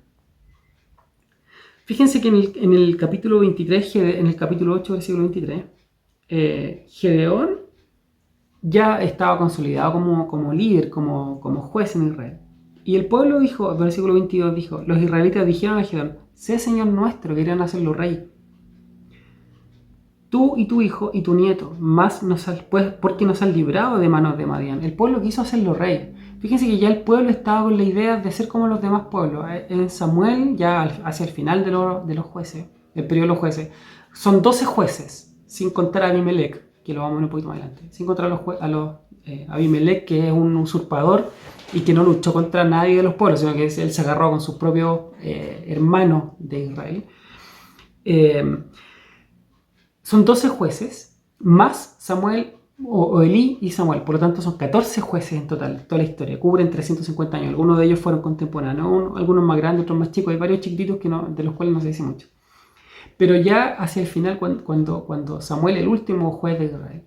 Fíjense que en el capítulo 23, en el capítulo 8, versículo 23, Gedeón ya estaba consolidado como líder, como juez en Israel. Y el pueblo dijo, versículo 22 dijo, los israelitas dijeron a Gedeón, sé Señor nuestro, querían hacerlo rey. Tú y tu hijo y tu nieto, porque nos has librado de manos de Madián. El pueblo quiso hacerlo rey. Fíjense que ya el pueblo estaba con la idea de ser como los demás pueblos. En Samuel, ya hacia el final de los jueces, el periodo de los jueces, son 12 jueces, sin contar a Abimelech, que lo vamos a ver un poquito más adelante, sin contar a Abimelech, que es un usurpador y que no luchó contra nadie de los pueblos, sino que él se agarró con sus propios hermanos de Israel. Son 12 jueces, más Samuel o Elí y Samuel, por lo tanto son 14 jueces en total, toda la historia, cubren 350 años, algunos de ellos fueron contemporáneos, algunos más grandes, otros más chicos, hay varios chiquititos de los cuales no se dice mucho. Pero ya hacia el final, cuando Samuel, el último juez de Israel,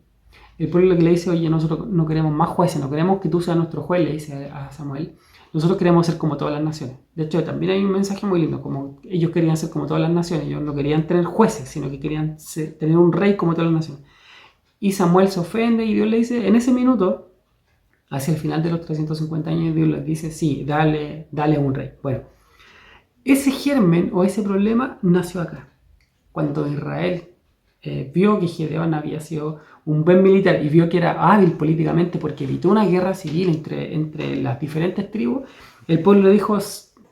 el pueblo que le dice, oye, nosotros no queremos más jueces, no queremos que tú seas nuestro juez, le dice a Samuel, nosotros queremos ser como todas las naciones. De hecho, también hay un mensaje muy lindo, como ellos querían ser como todas las naciones, ellos no querían tener jueces, sino que querían tener un rey como todas las naciones. Y Samuel se ofende y Dios le dice, en ese minuto, hacia el final de los 350 años, Dios les dice, sí, dale un rey. Bueno, ese germen o ese problema nació acá, cuando Israel vio que Gedeón había sido un buen militar y vio que era hábil políticamente porque evitó una guerra civil entre las diferentes tribus. El pueblo le dijo,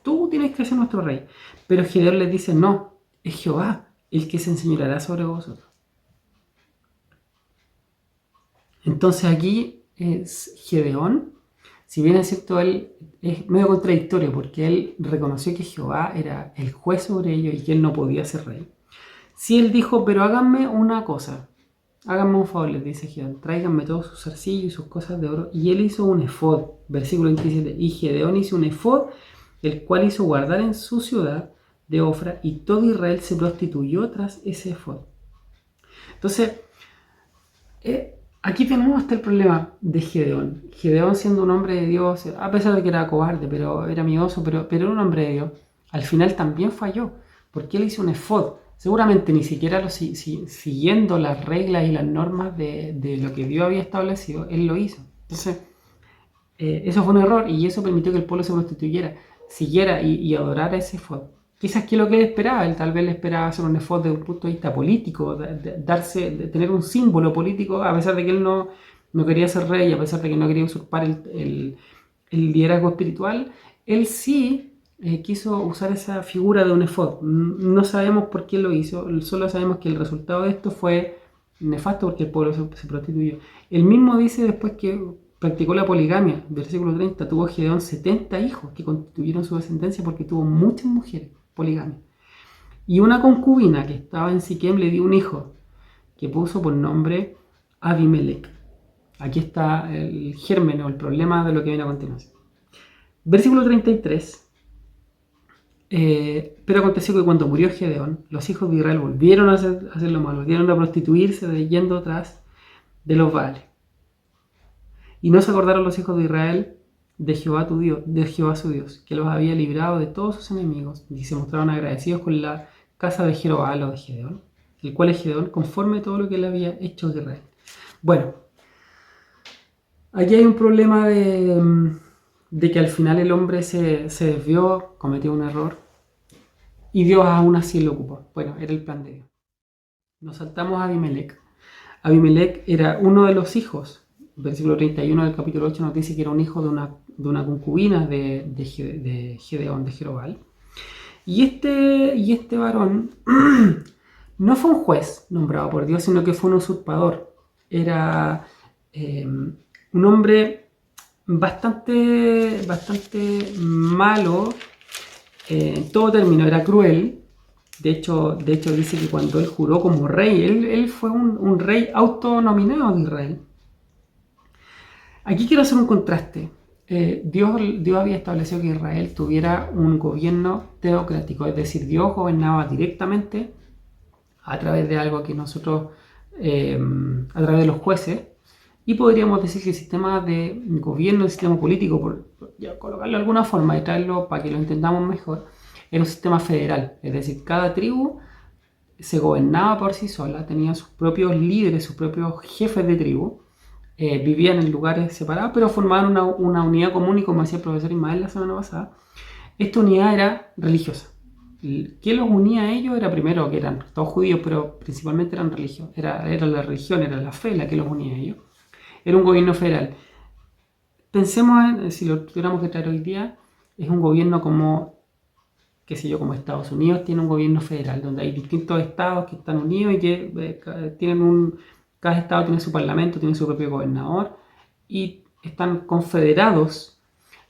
tú tienes que ser nuestro rey. Pero Gedeón les dice, no, es Jehová el que se enseñoreará sobre vosotros. Entonces aquí Gedeón, si bien es cierto, él es medio contradictorio porque él reconoció que Jehová era el juez sobre ellos y que él no podía ser rey. Si él dijo, pero háganme una cosa, háganme un favor, les dice Gedeón, tráiganme todos sus zarcillos y sus cosas de oro. Y él hizo un efod, versículo 27. Y Gedeón hizo un efod, el cual hizo guardar en su ciudad de Ofra, y todo Israel se prostituyó tras ese efod. Entonces, aquí tenemos hasta el problema de Gedeón. Gedeón, siendo un hombre de Dios, a pesar de que era cobarde, pero era miedoso, pero era un hombre de Dios, al final también falló, porque él hizo un efod. Seguramente ni siquiera siguiendo las reglas y las normas de lo que Dios había establecido, él lo hizo. Entonces, eso fue un error y eso permitió que el pueblo se prostituyera, siguiera y adorara ese efod. Quizás que lo que él esperaba, él tal vez le esperaba hacer un efod desde un punto de vista político, de tener un símbolo político, a pesar de que él no quería ser rey, a pesar de que no quería usurpar el liderazgo espiritual, él sí quiso usar esa figura de un efod. No sabemos por qué lo hizo, solo sabemos que el resultado de esto fue nefasto porque el pueblo se prostituyó. Él mismo dice después que practicó la poligamia, versículo 30, tuvo Gedeón 70 hijos que constituyeron su descendencia porque tuvo muchas mujeres, poligamia. Y una concubina que estaba en Siquem le dio un hijo que puso por nombre Abimelech. Aquí está el germen o el problema de lo que viene a continuación. Versículo 33. Pero aconteció que cuando murió Gedeón, los hijos de Israel volvieron a hacer lo malo, volvieron a prostituirse yendo atrás de los Baales. Y no se acordaron los hijos de Israel de Jehová tu Dios, de Jehová su Dios, que los había librado de todos sus enemigos, y se mostraron agradecidos con la casa de Jeroboam o de Gedeón, el cual es Gedeón, conforme a todo lo que él había hecho de Israel. Bueno, aquí hay un problema de que al final el hombre se desvió, cometió un error, y Dios aún así lo ocupó. Bueno, era el plan de Dios. Nos saltamos a Abimelech. Abimelech era uno de los hijos. Versículo 31 del capítulo 8 nos dice que era un hijo de una concubina de Gedeón, de Jerobal. Y este varón no fue un juez nombrado por Dios, sino que fue un usurpador. Era un hombre bastante malo en todo término, era cruel. De hecho dice que cuando él juró como rey, él fue un rey autonominado de Israel. Aquí quiero hacer un contraste. Dios había establecido que Israel tuviera un gobierno teocrático, es decir, Dios gobernaba directamente a través de algo que nosotros, a través de los jueces, y podríamos decir que el sistema de gobierno, el sistema político, por colocarlo de alguna forma y traerlo para que lo entendamos mejor, era un sistema federal, es decir, cada tribu se gobernaba por sí sola, tenía sus propios líderes, sus propios jefes de tribu, vivían en lugares separados, pero formaban una unidad común y como decía el profesor Ismael la semana pasada, esta unidad era religiosa. ¿Qué los unía a ellos? Era primero que eran todos judíos, pero principalmente eran religión, era la religión, era la fe la que los unía a ellos. Era un gobierno federal. Pensemos si lo tuviéramos que traer hoy día, es un gobierno como, qué sé yo, como Estados Unidos tiene un gobierno federal, donde hay distintos estados que están unidos y que cada estado tiene su parlamento, tiene su propio gobernador y están confederados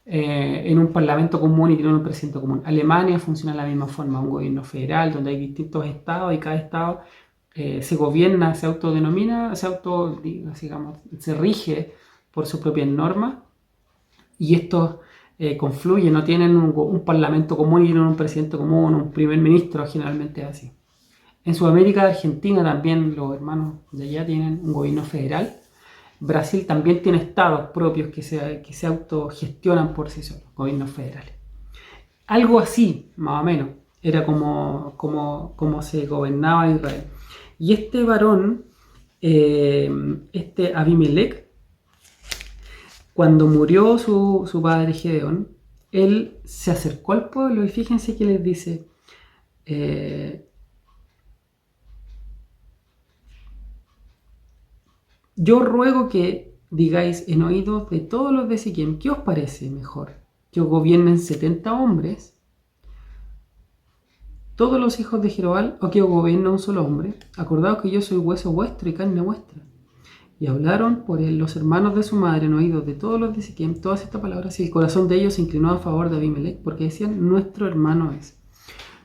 en un parlamento común y tienen un presidente común. Alemania funciona de la misma forma, un gobierno federal donde hay distintos estados y cada estado se gobierna, se autodenomina, se rige por sus propias normas y estos confluyen, no tienen un parlamento común y tienen un presidente común, un primer ministro, generalmente es así. En Sudamérica, Argentina también los hermanos de allá tienen un gobierno federal. Brasil también tiene estados propios que se autogestionan por sí solos, gobiernos federales. Algo así, más o menos, era como se gobernaba Israel. Y este varón, este Abimelech, cuando murió su padre Gedeón, él se acercó al pueblo y fíjense que les dice, yo ruego que digáis en oídos de todos los de Siquem, ¿qué os parece mejor? ¿Que os gobiernen 70 hombres, todos los hijos de Jerobal, o que os gobierne un solo hombre? Acordaos que yo soy hueso vuestro y carne vuestra. Y hablaron por él los hermanos de su madre en oídos de todos los de Siquem todas estas palabras, y el corazón de ellos se inclinó a favor de Abimelech, porque decían, nuestro hermano es.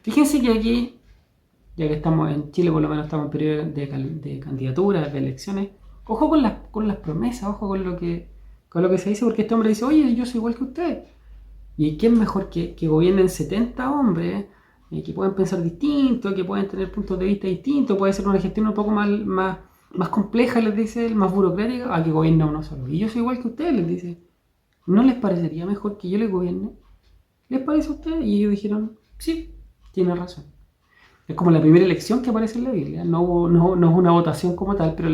Fíjense que aquí ya que estamos en Chile, por lo menos estamos en periodo de candidaturas, de elecciones. Ojo con las promesas, ojo con lo que se dice, porque este hombre dice, oye, yo soy igual que usted. ¿Y quién mejor que gobiernen 70 hombres, que pueden pensar distinto, que pueden tener puntos de vista distintos, puede ser una gestión un poco más compleja, les dice él, más burocrática, a que gobierne uno solo? Y yo soy igual que usted, les dice. ¿No les parecería mejor que yo les gobierne? ¿Les parece a usted? Y ellos dijeron, sí, tiene razón. Es como la primera elección que aparece en la Biblia. No es una votación como tal, pero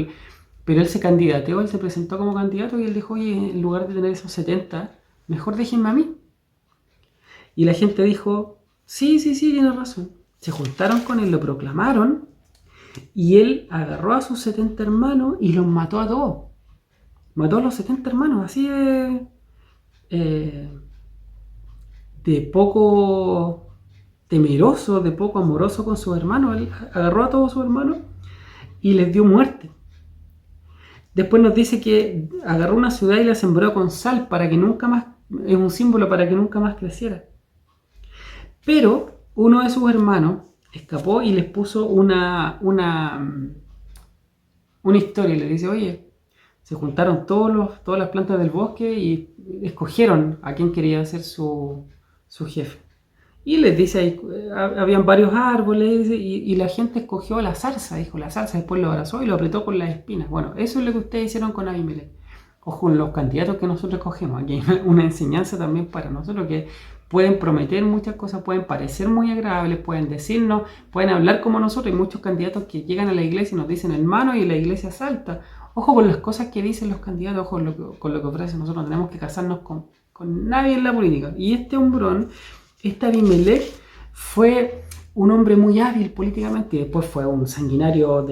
él se candidateó, él se presentó como candidato y él dijo, oye, en lugar de tener esos 70, mejor déjenme a mí. Y la gente dijo, sí, tiene razón. Se juntaron con él, lo proclamaron y él agarró a sus 70 hermanos y los mató a todos. Mató a los 70 hermanos, así de poco temeroso, de poco amoroso con sus hermanos. Él agarró a todos sus hermanos y les dio muerte. Después nos dice que agarró una ciudad y la sembró con sal para que nunca más, es un símbolo para que nunca más creciera. Pero uno de sus hermanos escapó y les puso una historia y le dice, oye, se juntaron todas las plantas del bosque y escogieron a quién quería ser su jefe. Y les dice ahí, habían varios árboles y la gente escogió la zarza, dijo la zarza, después lo abrazó y lo apretó con las espinas. Bueno, eso es lo que ustedes hicieron con Abimelech. Ojo con los candidatos que nosotros escogemos. Aquí hay una enseñanza también para nosotros, que pueden prometer muchas cosas, pueden parecer muy agradables, pueden decirnos, pueden hablar como nosotros. Hay muchos candidatos que llegan a la iglesia y nos dicen hermano y la iglesia salta. Ojo con las cosas que dicen los candidatos, ojo con lo que ofrecen. Nosotros no tenemos que casarnos con nadie en la política. Y este hombrón, este Abimelech, fue un hombre muy hábil políticamente y después fue un sanguinario,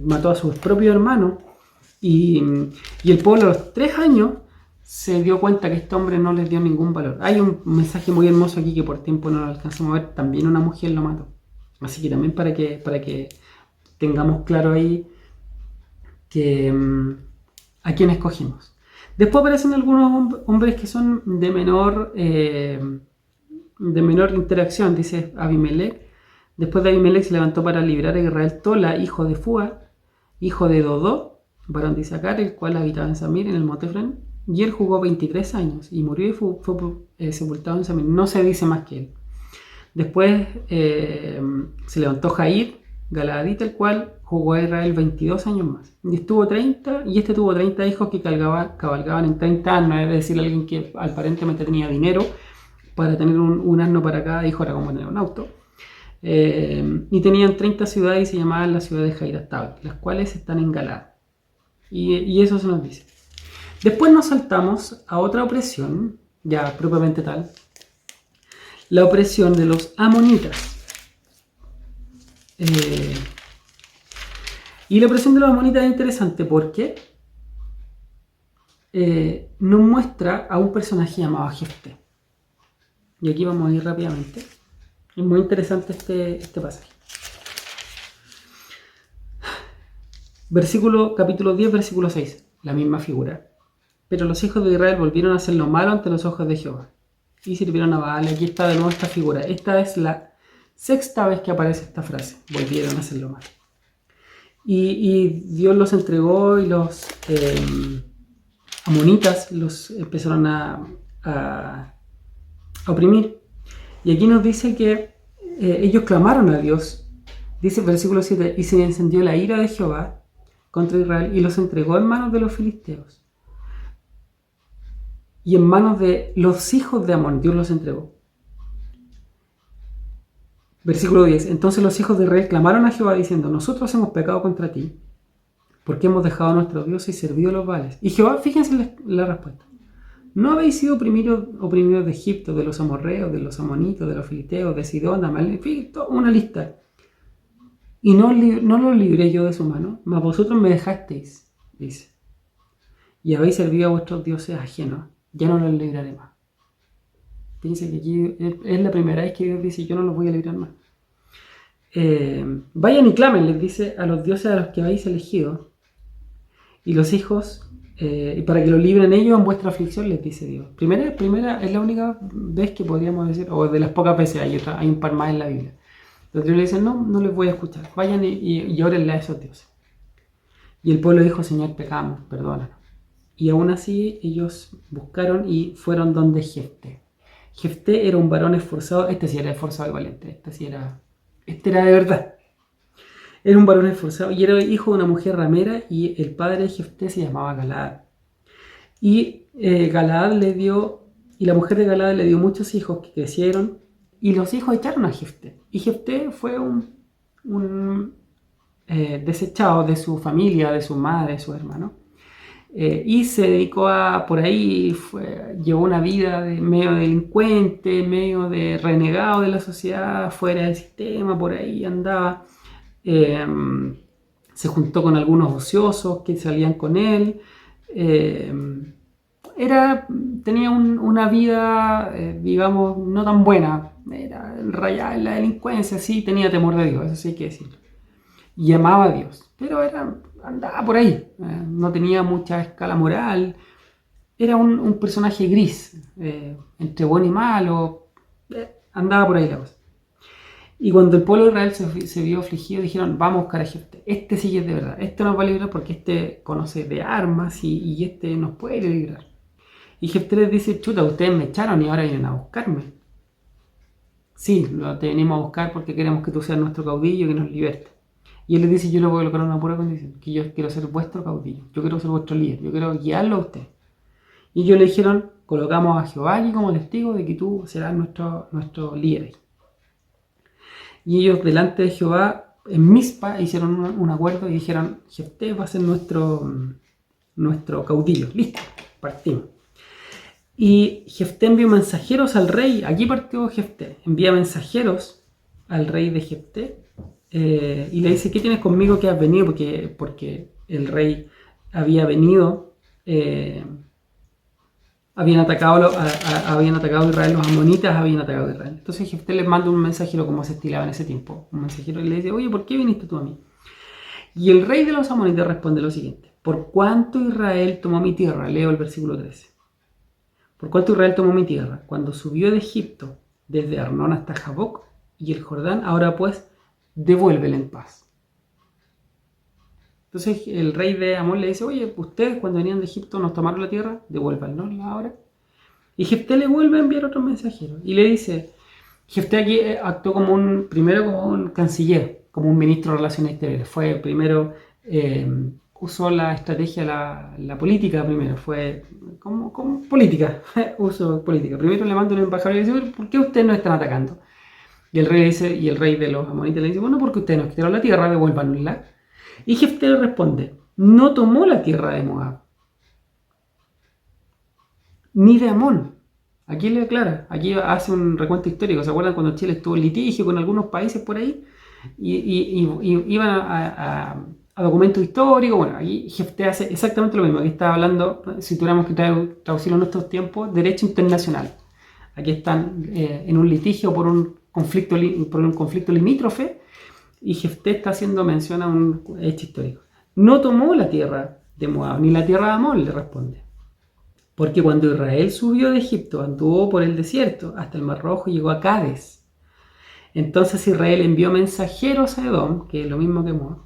mató a sus propios hermanos. Y el pueblo a los 3 años se dio cuenta que este hombre no les dio ningún valor. Hay un mensaje muy hermoso aquí que por tiempo no lo alcanzamos a ver. También una mujer lo mató. Así que también para que tengamos claro ahí que a quién escogimos. Después aparecen algunos hombres que son de menor interacción. Dice Abimelech. Después de Abimelech se levantó para librar a Israel Tola, hijo de Fua, hijo de Dodó, varón de Isaacar, el cual habitaba en Samir, en el monte Efraín, y él jugó 23 años y murió y fue sepultado en Samir. No se dice más que él. Después se levantó Jair, Galaadita, el cual jugó a Israel 22 años más. Y tuvo 30 hijos que cabalgaban en 30 años, es decir, alguien que aparentemente tenía dinero para tener un asno para cada hijo, era como tener un auto. Y tenían 30 ciudades y se llamaban las ciudades de Jair, las cuales están en Galaad. Y eso se nos dice. Después nos saltamos a otra opresión, ya propiamente tal, la opresión de los amonitas. Y la opresión de los amonitas es interesante porque nos muestra a un personaje llamado Jefté. Y aquí vamos a ir rápidamente. Es muy interesante este pasaje. Capítulo 10, versículo 6. La misma figura. Pero los hijos de Israel volvieron a hacer lo malo ante los ojos de Jehová. Y sirvieron a Baal. Aquí está de nuevo esta figura. Esta es la 6ª vez que aparece esta frase. Volvieron a hacer lo malo. Y Dios los entregó y los amonitas los empezaron a oprimir. Y aquí nos dice que ellos clamaron a Dios. Dice el versículo 7. Y se encendió la ira de Jehová contra Israel y los entregó en manos de los filisteos. Y en manos de los hijos de Amón, Dios los entregó. Versículo 10. Entonces los hijos de Israel clamaron a Jehová diciendo, nosotros hemos pecado contra ti, porque hemos dejado a nuestro Dios y servido a los Baales. Y Jehová, fíjense la respuesta. ¿No habéis sido oprimidos de Egipto, de los amorreos, de los amonitos, de los filisteos, de Sidón, de Amalek? En fin, una lista. Y no los libré yo de su mano, mas vosotros me dejasteis, dice. Y habéis servido a vuestros dioses ajenos, ya no los libraré más. Fíjense que aquí es la primera vez que Dios dice, yo no los voy a librar más. Vayan y clamen, les dice, a los dioses a los que habéis elegido, y los hijos, y para que lo libren ellos en vuestra aflicción, les dice Dios. Primera es la única vez que podríamos decir, o de las pocas veces, hay un par más en la Biblia. Los dioses le dicen, no, no les voy a escuchar, vayan y órenle a esos dioses. Y el pueblo dijo, Señor, pecamos, perdónanos. Y aún así ellos buscaron y fueron donde Jefté. Jefté era un varón esforzado, este sí era esforzado y valiente, este era de verdad. Era un varón esforzado y era hijo de una mujer ramera y el padre de Jefté se llamaba Galaad. Y la mujer de Galaad le dio muchos hijos que crecieron y los hijos echaron a Jefté. Y Jefté fue un desechado de su familia, de su madre, de su hermano. Y se dedicó por ahí, llevó una vida medio delincuente, medio de renegado de la sociedad, fuera del sistema, por ahí andaba. Se juntó con algunos ociosos que salían con él. Tenía una vida, digamos, no tan buena. Era rayada en la delincuencia, sí, tenía temor de Dios, eso sí hay que decirlo. Y amaba a Dios, pero andaba por ahí, no tenía mucha escala moral. Era un personaje gris, entre bueno y malo, andaba por ahí la cosa. Y cuando el pueblo de Israel se vio afligido, dijeron, vamos a buscar a Jefté. Este sí que es de verdad. Este nos va a librar porque este conoce de armas y este nos puede librar. Y Jefté les dice, chuta, ustedes me echaron y ahora vienen a buscarme. Sí, te venimos a buscar porque queremos que tú seas nuestro caudillo y que nos liberte. Y él les dice, yo le voy a colocar una pura condición, que yo quiero ser vuestro caudillo, yo quiero ser vuestro líder, yo quiero guiarlo a usted. Y ellos le dijeron, colocamos a Jehová aquí como testigo de que tú serás nuestro líder. Y ellos delante de Jehová, en Mizpa, hicieron un acuerdo y dijeron, Jefté va a ser nuestro caudillo. Listo, partimos. Y Jefté envió mensajeros al rey, aquí partió Jefté, envía mensajeros al rey de Jefté y le dice, ¿qué tienes conmigo que has venido? Porque el rey había venido, habían atacado a Israel, los amonitas habían atacado a Israel. Entonces Jefté les manda un mensajero, como se estilaba en ese tiempo, un mensajero, y le dice, oye, ¿por qué viniste tú a mí? Y el rey de los amonitas responde lo siguiente, por cuanto Israel tomó mi tierra, leo el versículo 13, por cuanto Israel tomó mi tierra, cuando subió de Egipto, desde Arnón hasta Jaboc y el Jordán, ahora pues, devuélvele en paz. Entonces el rey de Amón le dice, oye, ustedes cuando venían de Egipto nos tomaron la tierra, devuélvanla ahora. Y Jefté le vuelve a enviar otro mensajero y le dice, Jefté aquí actuó primero como un canciller, como un ministro de Relaciones Exteriores. Fue primero, usó la estrategia, la política primero, fue como política, uso política. Primero le manda un embajador y le dice, ¿por qué ustedes nos están atacando? Y el rey de los amonitas le dice, bueno, porque ustedes nos quitaron la tierra, devuélvanla. Y Jefté le responde, no tomó la tierra de Moab, ni de Amón. Aquí le aclara, aquí hace un recuento histórico. ¿Se acuerdan cuando Chile estuvo en litigio con algunos países por ahí? Y iban a documentos históricos. Bueno, aquí Jefté hace exactamente lo mismo. Aquí está hablando, si tuviéramos que traducirlo en nuestros tiempos, derecho internacional. Aquí están en un litigio por un conflicto limítrofe. Y Jefté está haciendo mención a un hecho histórico. No tomó la tierra de Moab, ni la tierra de Amón, le responde. Porque cuando Israel subió de Egipto, anduvo por el desierto hasta el Mar Rojo y llegó a Cades. Entonces Israel envió mensajeros a Edom, que es lo mismo que Moab,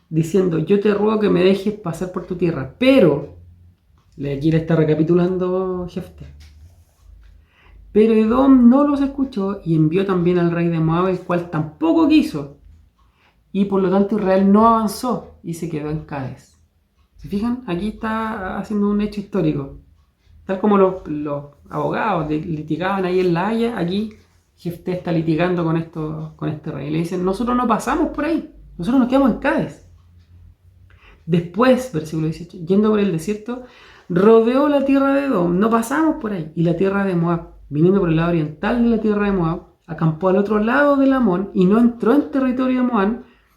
diciendo, yo te ruego que me dejes pasar por tu tierra. Pero, aquí le está recapitulando Jefté. Pero Edom no los escuchó y envió también al rey de Moab, el cual tampoco quiso. Y por lo tanto Israel no avanzó y se quedó en Cades. ¿Se fijan? Aquí está haciendo un hecho histórico. Tal como los abogados litigaban ahí en La Haya, aquí Jefté está litigando con este rey. Y le dicen, nosotros no pasamos por ahí, nosotros nos quedamos en Cades. Después, versículo 18, yendo por el desierto, rodeó la tierra de Edom, no pasamos por ahí. Y la tierra de Moab, viniendo por el lado oriental de la tierra de Moab, acampó al otro lado del Amón y no entró en territorio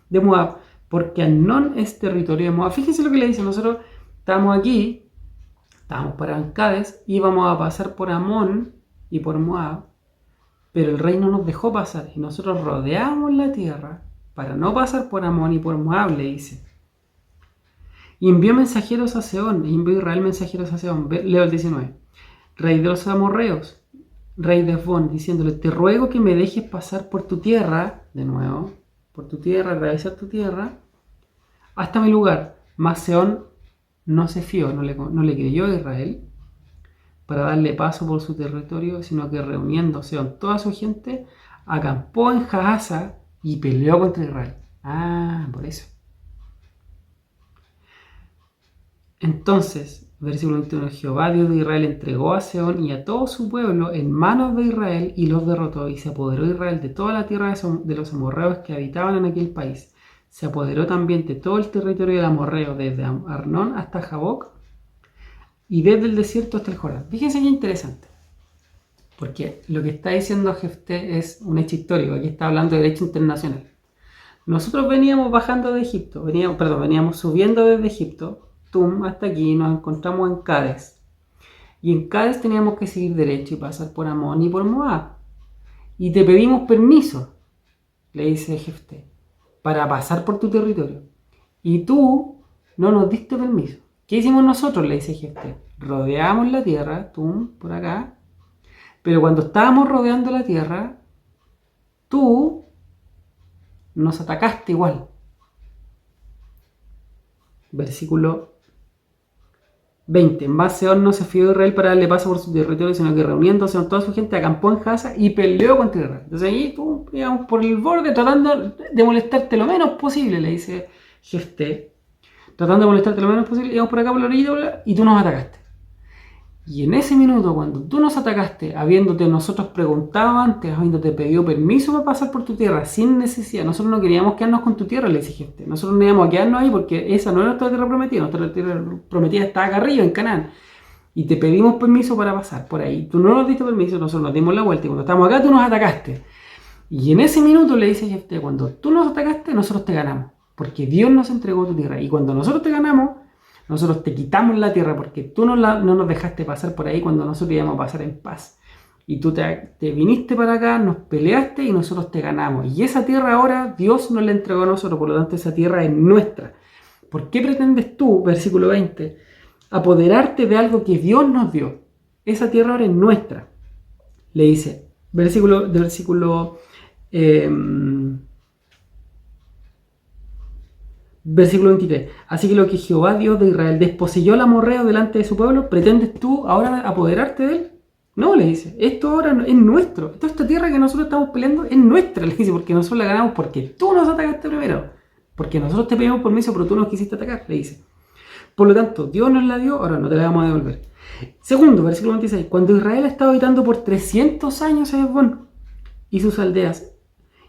de Moab, porque Arnón es territorio de Moab. Fíjense lo que le dice, nosotros estamos aquí, estábamos para Cades, íbamos a pasar por Amón y por Moab, pero el rey no nos dejó pasar y nosotros rodeamos la tierra para no pasar por Amón y por Moab, le dice. Y envió mensajeros a Sehón, envió Israel mensajeros a Sehón, leo el 19, rey de los amorreos, rey de Esbón, diciéndole, te ruego que me dejes pasar por tu tierra, de nuevo, por tu tierra, revisar tu tierra, hasta mi lugar. Mas Sehón no se fió, no le creyó a Israel para darle paso por su territorio, sino que reuniéndose con toda su gente, acampó en Jahaza y peleó contra Israel. Ah, por eso. Entonces, versículo 21, Jehová Dios de Israel entregó a Sehón y a todo su pueblo en manos de Israel y los derrotó, y se apoderó Israel de toda la tierra de los amorreos que habitaban en aquel país. Se apoderó también de todo el territorio del amorreo, desde Arnón hasta Jaboc, y desde el desierto hasta el Jordán. Fíjense qué interesante, porque lo que está diciendo Jefté es un hecho histórico. Aquí está hablando de derecho internacional. Nosotros veníamos bajando de Egipto, veníamos subiendo desde Egipto, hasta aquí, nos encontramos en Cádiz. Y en Cádiz teníamos que seguir derecho y pasar por Amón y por Moab. Y te pedimos permiso, le dice Jefté, para pasar por tu territorio. Y tú no nos diste permiso. ¿Qué hicimos nosotros? Le dice Jefté. Rodeamos la tierra, por acá. Pero cuando estábamos rodeando la tierra, tú nos atacaste igual. Versículo 20. Más Sehón no se fió de Israel para darle paso por su territorio, sino que reuniéndose con toda su gente acampó en Jahaza y peleó contra Israel. Entonces ahí tú, digamos, por el borde, tratando de molestarte lo menos posible, le dice Jefté. Tratando de molestarte lo menos posible, digamos, por acá por la orilla, y tú nos atacaste. Y en ese minuto, cuando tú nos atacaste, habiéndote nosotros preguntado antes, habiéndote pedido permiso para pasar por tu tierra sin necesidad, nosotros no queríamos quedarnos con tu tierra, le dice Jefté. Nosotros no íbamos a quedarnos ahí porque esa no era nuestra tierra prometida. Nuestra tierra prometida estaba acá arriba, en Canaán. Y te pedimos permiso para pasar por ahí. Tú no nos diste permiso, nosotros nos dimos la vuelta. Y cuando estábamos acá, tú nos atacaste. Y en ese minuto le dice Jefté, cuando tú nos atacaste, nosotros te ganamos. Porque Dios nos entregó tu tierra. Y cuando nosotros te ganamos, nosotros te quitamos la tierra porque tú no nos dejaste pasar por ahí cuando nosotros íbamos a pasar en paz. Y tú te viniste para acá, nos peleaste y nosotros te ganamos. Y esa tierra ahora Dios nos la entregó a nosotros, por lo tanto esa tierra es nuestra. ¿Por qué pretendes tú, versículo 20, apoderarte de algo que Dios nos dio? Esa tierra ahora es nuestra. Le dice, versículo 23. Así que lo que Jehová Dios de Israel desposeyó al amorreo delante de su pueblo, ¿pretendes tú ahora apoderarte de él? No, le dice, esto ahora es nuestro. Toda esta tierra que nosotros estamos peleando es nuestra, le dice, porque nosotros la ganamos porque tú nos atacaste primero. Porque nosotros te pedimos permiso, pero tú nos quisiste atacar, le dice. Por lo tanto, Dios nos la dio, ahora no te la vamos a devolver. Segundo, versículo 26. Cuando Israel ha estado habitando por 300 años en Hesbón y sus aldeas,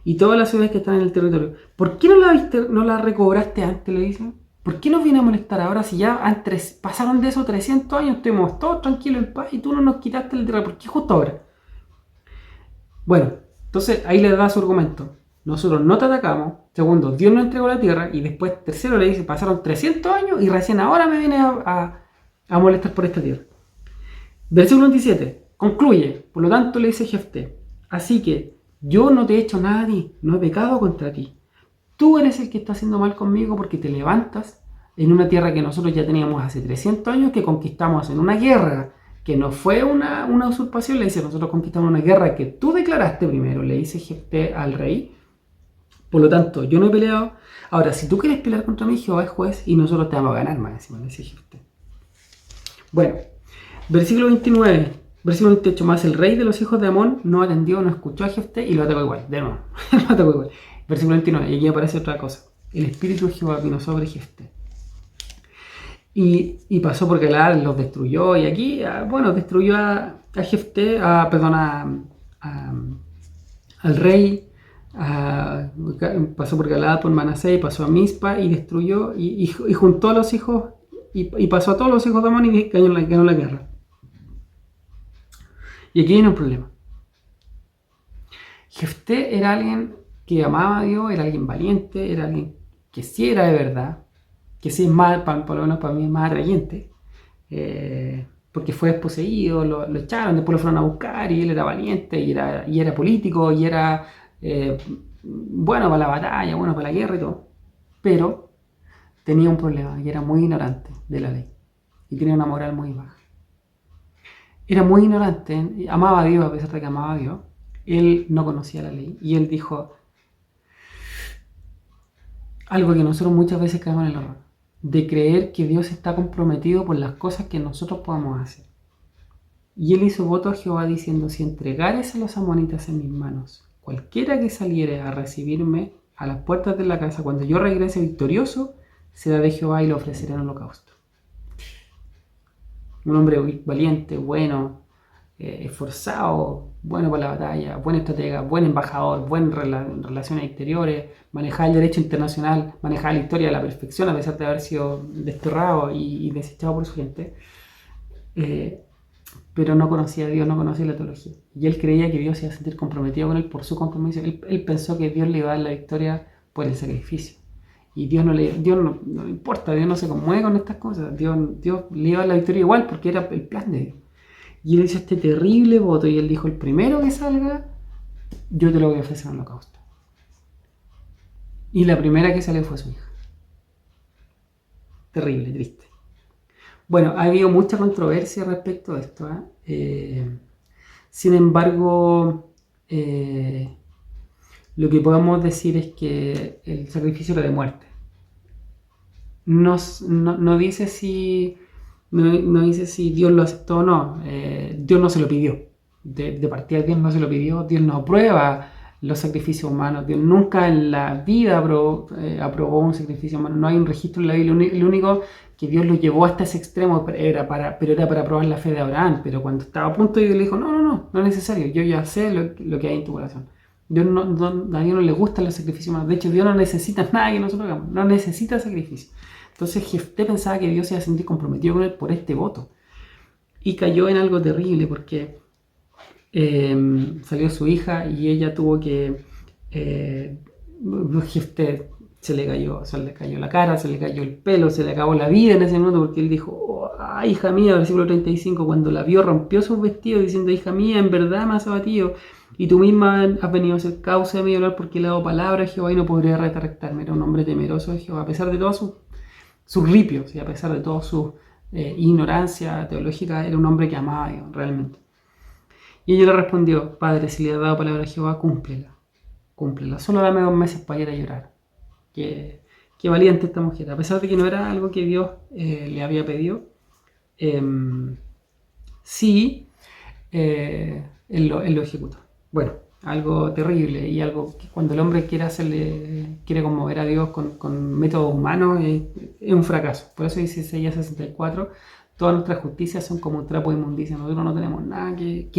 y todas las ciudades que están en el territorio, ¿por qué no la recobraste antes? Le dicen. ¿Por qué nos viene a molestar ahora si ya pasaron de esos 300 años, estuvimos todos tranquilos en paz y tú no nos quitaste el tierra? ¿Por qué justo ahora? Bueno, entonces ahí le da su argumento. Nosotros no te atacamos. Segundo, Dios nos entregó la tierra. Y después, tercero, le dice, pasaron 300 años y recién ahora me viene a molestar por esta tierra. Versículo 27. Concluye. Por lo tanto, le dice Jefté. Así que yo no te he hecho nada a ti, no he pecado contra ti. Tú eres el que está haciendo mal conmigo porque te levantas en una tierra que nosotros ya teníamos hace 300 años, que conquistamos en una guerra, que no fue una usurpación. Le dice, nosotros conquistamos una guerra que tú declaraste primero, le dice Jefté al rey. Por lo tanto, yo no he peleado. Ahora, si tú quieres pelear contra mí, Jehová es juez y nosotros te vamos a ganar más encima, le dice Jefté. Bueno, versículo 29. Versículo 28, más el rey de los hijos de Amón no atendió, no escuchó a Jefté y lo atacó igual, de nuevo, lo atacó igual. Versículo 29, y aquí aparece otra cosa. El espíritu de Jehová vino sobre Jefté. Y pasó por Galaad, los destruyó, y aquí, bueno, destruyó a Jefté, al rey, pasó por Galaad, por Manasés, pasó a Mizpa y destruyó, y juntó a los hijos, y pasó a todos los hijos de Amón y ganó la guerra. Y aquí viene un problema. Jefté era alguien que amaba a Dios, era alguien valiente, era alguien que sí era de verdad, que sí es más, por lo menos para mí es más atrayente, porque fue desposeído, lo echaron, después lo fueron a buscar y él era valiente y era político y era bueno para la batalla, bueno para la guerra y todo. Pero tenía un problema y era muy ignorante de la ley y tenía una moral muy baja. era muy ignorante, amaba a Dios a pesar de que amaba a Dios. Él no conocía la ley y él dijo algo que nosotros muchas veces caemos en el error, de creer que Dios está comprometido por las cosas que nosotros podamos hacer. Y él hizo voto a Jehová diciendo, si entregares a los amonitas en mis manos, cualquiera que saliere a recibirme a las puertas de la casa, cuando yo regrese victorioso, será de Jehová y le ofreceré en holocausto. Un hombre valiente, bueno, esforzado, bueno para la batalla, buen estratega, buen embajador, buen en relaciones exteriores, manejaba el derecho internacional, manejaba la historia a la perfección a pesar de haber sido desterrado y desechado por su gente. Pero no conocía a Dios, no conocía la teología. Y él creía que Dios se iba a sentir comprometido con él por su compromiso. Él pensó que Dios le iba a dar la victoria por el sacrificio. Y Dios no importa, Dios no se conmueve con estas cosas. Dios le iba a dar la victoria igual porque era el plan de Dios. Y él hizo este terrible voto y él dijo, el primero que salga, yo te lo voy a ofrecer en holocausto. Y la primera que salió fue su hija. Terrible, triste. Bueno, ha habido mucha controversia respecto a esto. Sin embargo, lo que podemos decir es que el sacrificio era de muerte. No dice si Dios lo aceptó o no. Dios no se lo pidió. De partida Dios no se lo pidió. Dios no aprueba los sacrificios humanos. Dios nunca en la vida aprobó un sacrificio humano. No hay un registro en la Biblia. El único que Dios lo llevó hasta ese extremo era para probar la fe de Abraham. Pero cuando estaba a punto, Dios le dijo, no es necesario. Yo ya sé lo que hay en tu corazón. A Dios no le gustan los sacrificios humanos. De hecho, Dios no necesita nada que nosotros hagamos. No necesita sacrificio. Entonces Jefté pensaba que Dios se iba a sentir comprometido con él por este voto. Y cayó en algo terrible porque salió su hija y ella tuvo que... Jefté se le cayó la cara, se le cayó el pelo, se le acabó la vida en ese momento porque él dijo, hija mía, versículo 35, cuando la vio rompió sus vestidos diciendo, hija mía, en verdad me has abatido y tú misma has venido a ser causa de mi dolor porque le he dado palabra a Jehová y no podría retractarme. Era un hombre temeroso de Jehová, a pesar de todos sus ripios y a pesar de toda su ignorancia teológica, era un hombre que amaba a Dios realmente. Y ella le respondió, Padre, si le has dado palabra a Jehová, cúmplela, solo dame 2 meses para ir a llorar. Qué valiente esta mujer, a pesar de que no era algo que Dios le había pedido, sí, él lo ejecutó. Bueno, algo terrible y algo que cuando el hombre quiere conmover a Dios con métodos humanos es un fracaso. Por eso dice Isaías 64, todas nuestras justicias son como un trapo de inmundicia. Nosotros no tenemos nada que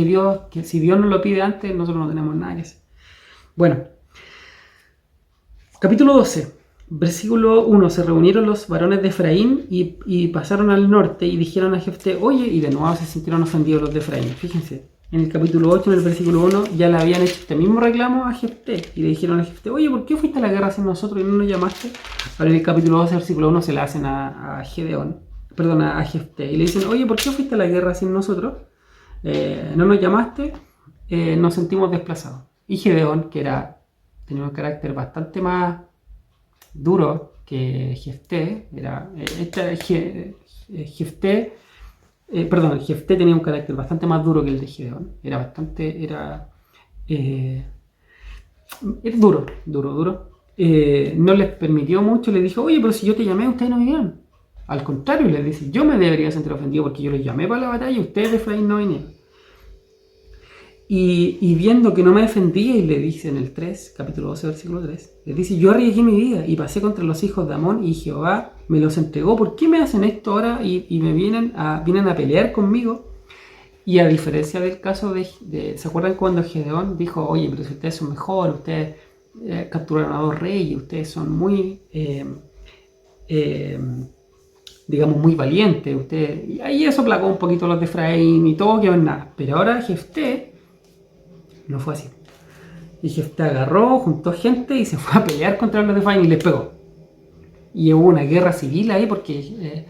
si Dios nos lo pide antes, nosotros no tenemos nada que hacer. Bueno, capítulo 12, versículo 1. Se reunieron los varones de Efraín y pasaron al norte y dijeron a Jefté, oye, y de nuevo se sintieron ofendidos los de Efraín. Fíjense, en el capítulo 8, en el versículo 1, ya le habían hecho este mismo reclamo a Jefté y le dijeron a Jefté, oye, ¿por qué fuiste a la guerra sin nosotros y no nos llamaste? Ahora en el capítulo 12, versículo 1, se la hacen a Jefté y le dicen, oye, ¿por qué fuiste a la guerra sin nosotros? No nos llamaste, nos sentimos desplazados. Y Gedeón, que tenía un carácter bastante más duro que Jefté, Jefté tenía un carácter bastante más duro que el de Gedeón, era duro, no les permitió mucho, les dijo, oye, pero si yo te llamé, ustedes no vinieron. Al contrario, les dice, yo me debería sentir ofendido porque yo les llamé para la batalla y ustedes de Efraín no vinieron. Y viendo que no me defendía, y le dice en el 3, capítulo 12, versículo 3, les dice, yo arriesgué mi vida y pasé contra los hijos de Amón y Jehová me los entregó. ¿Por qué me hacen esto ahora y me vienen a pelear conmigo? Y a diferencia del caso ¿se acuerdan cuando Gedeón dijo, oye, pero si ustedes son mejores, ustedes capturaron a 2 reyes, ustedes son muy, digamos, muy valientes, y ahí eso placó un poquito a los de Efraín y todo quedó en nada. Pero ahora Jefté no fue así. Y Jefté agarró, juntó gente y se fue a pelear contra los de Efraín y les pegó. Y hubo una guerra civil ahí porque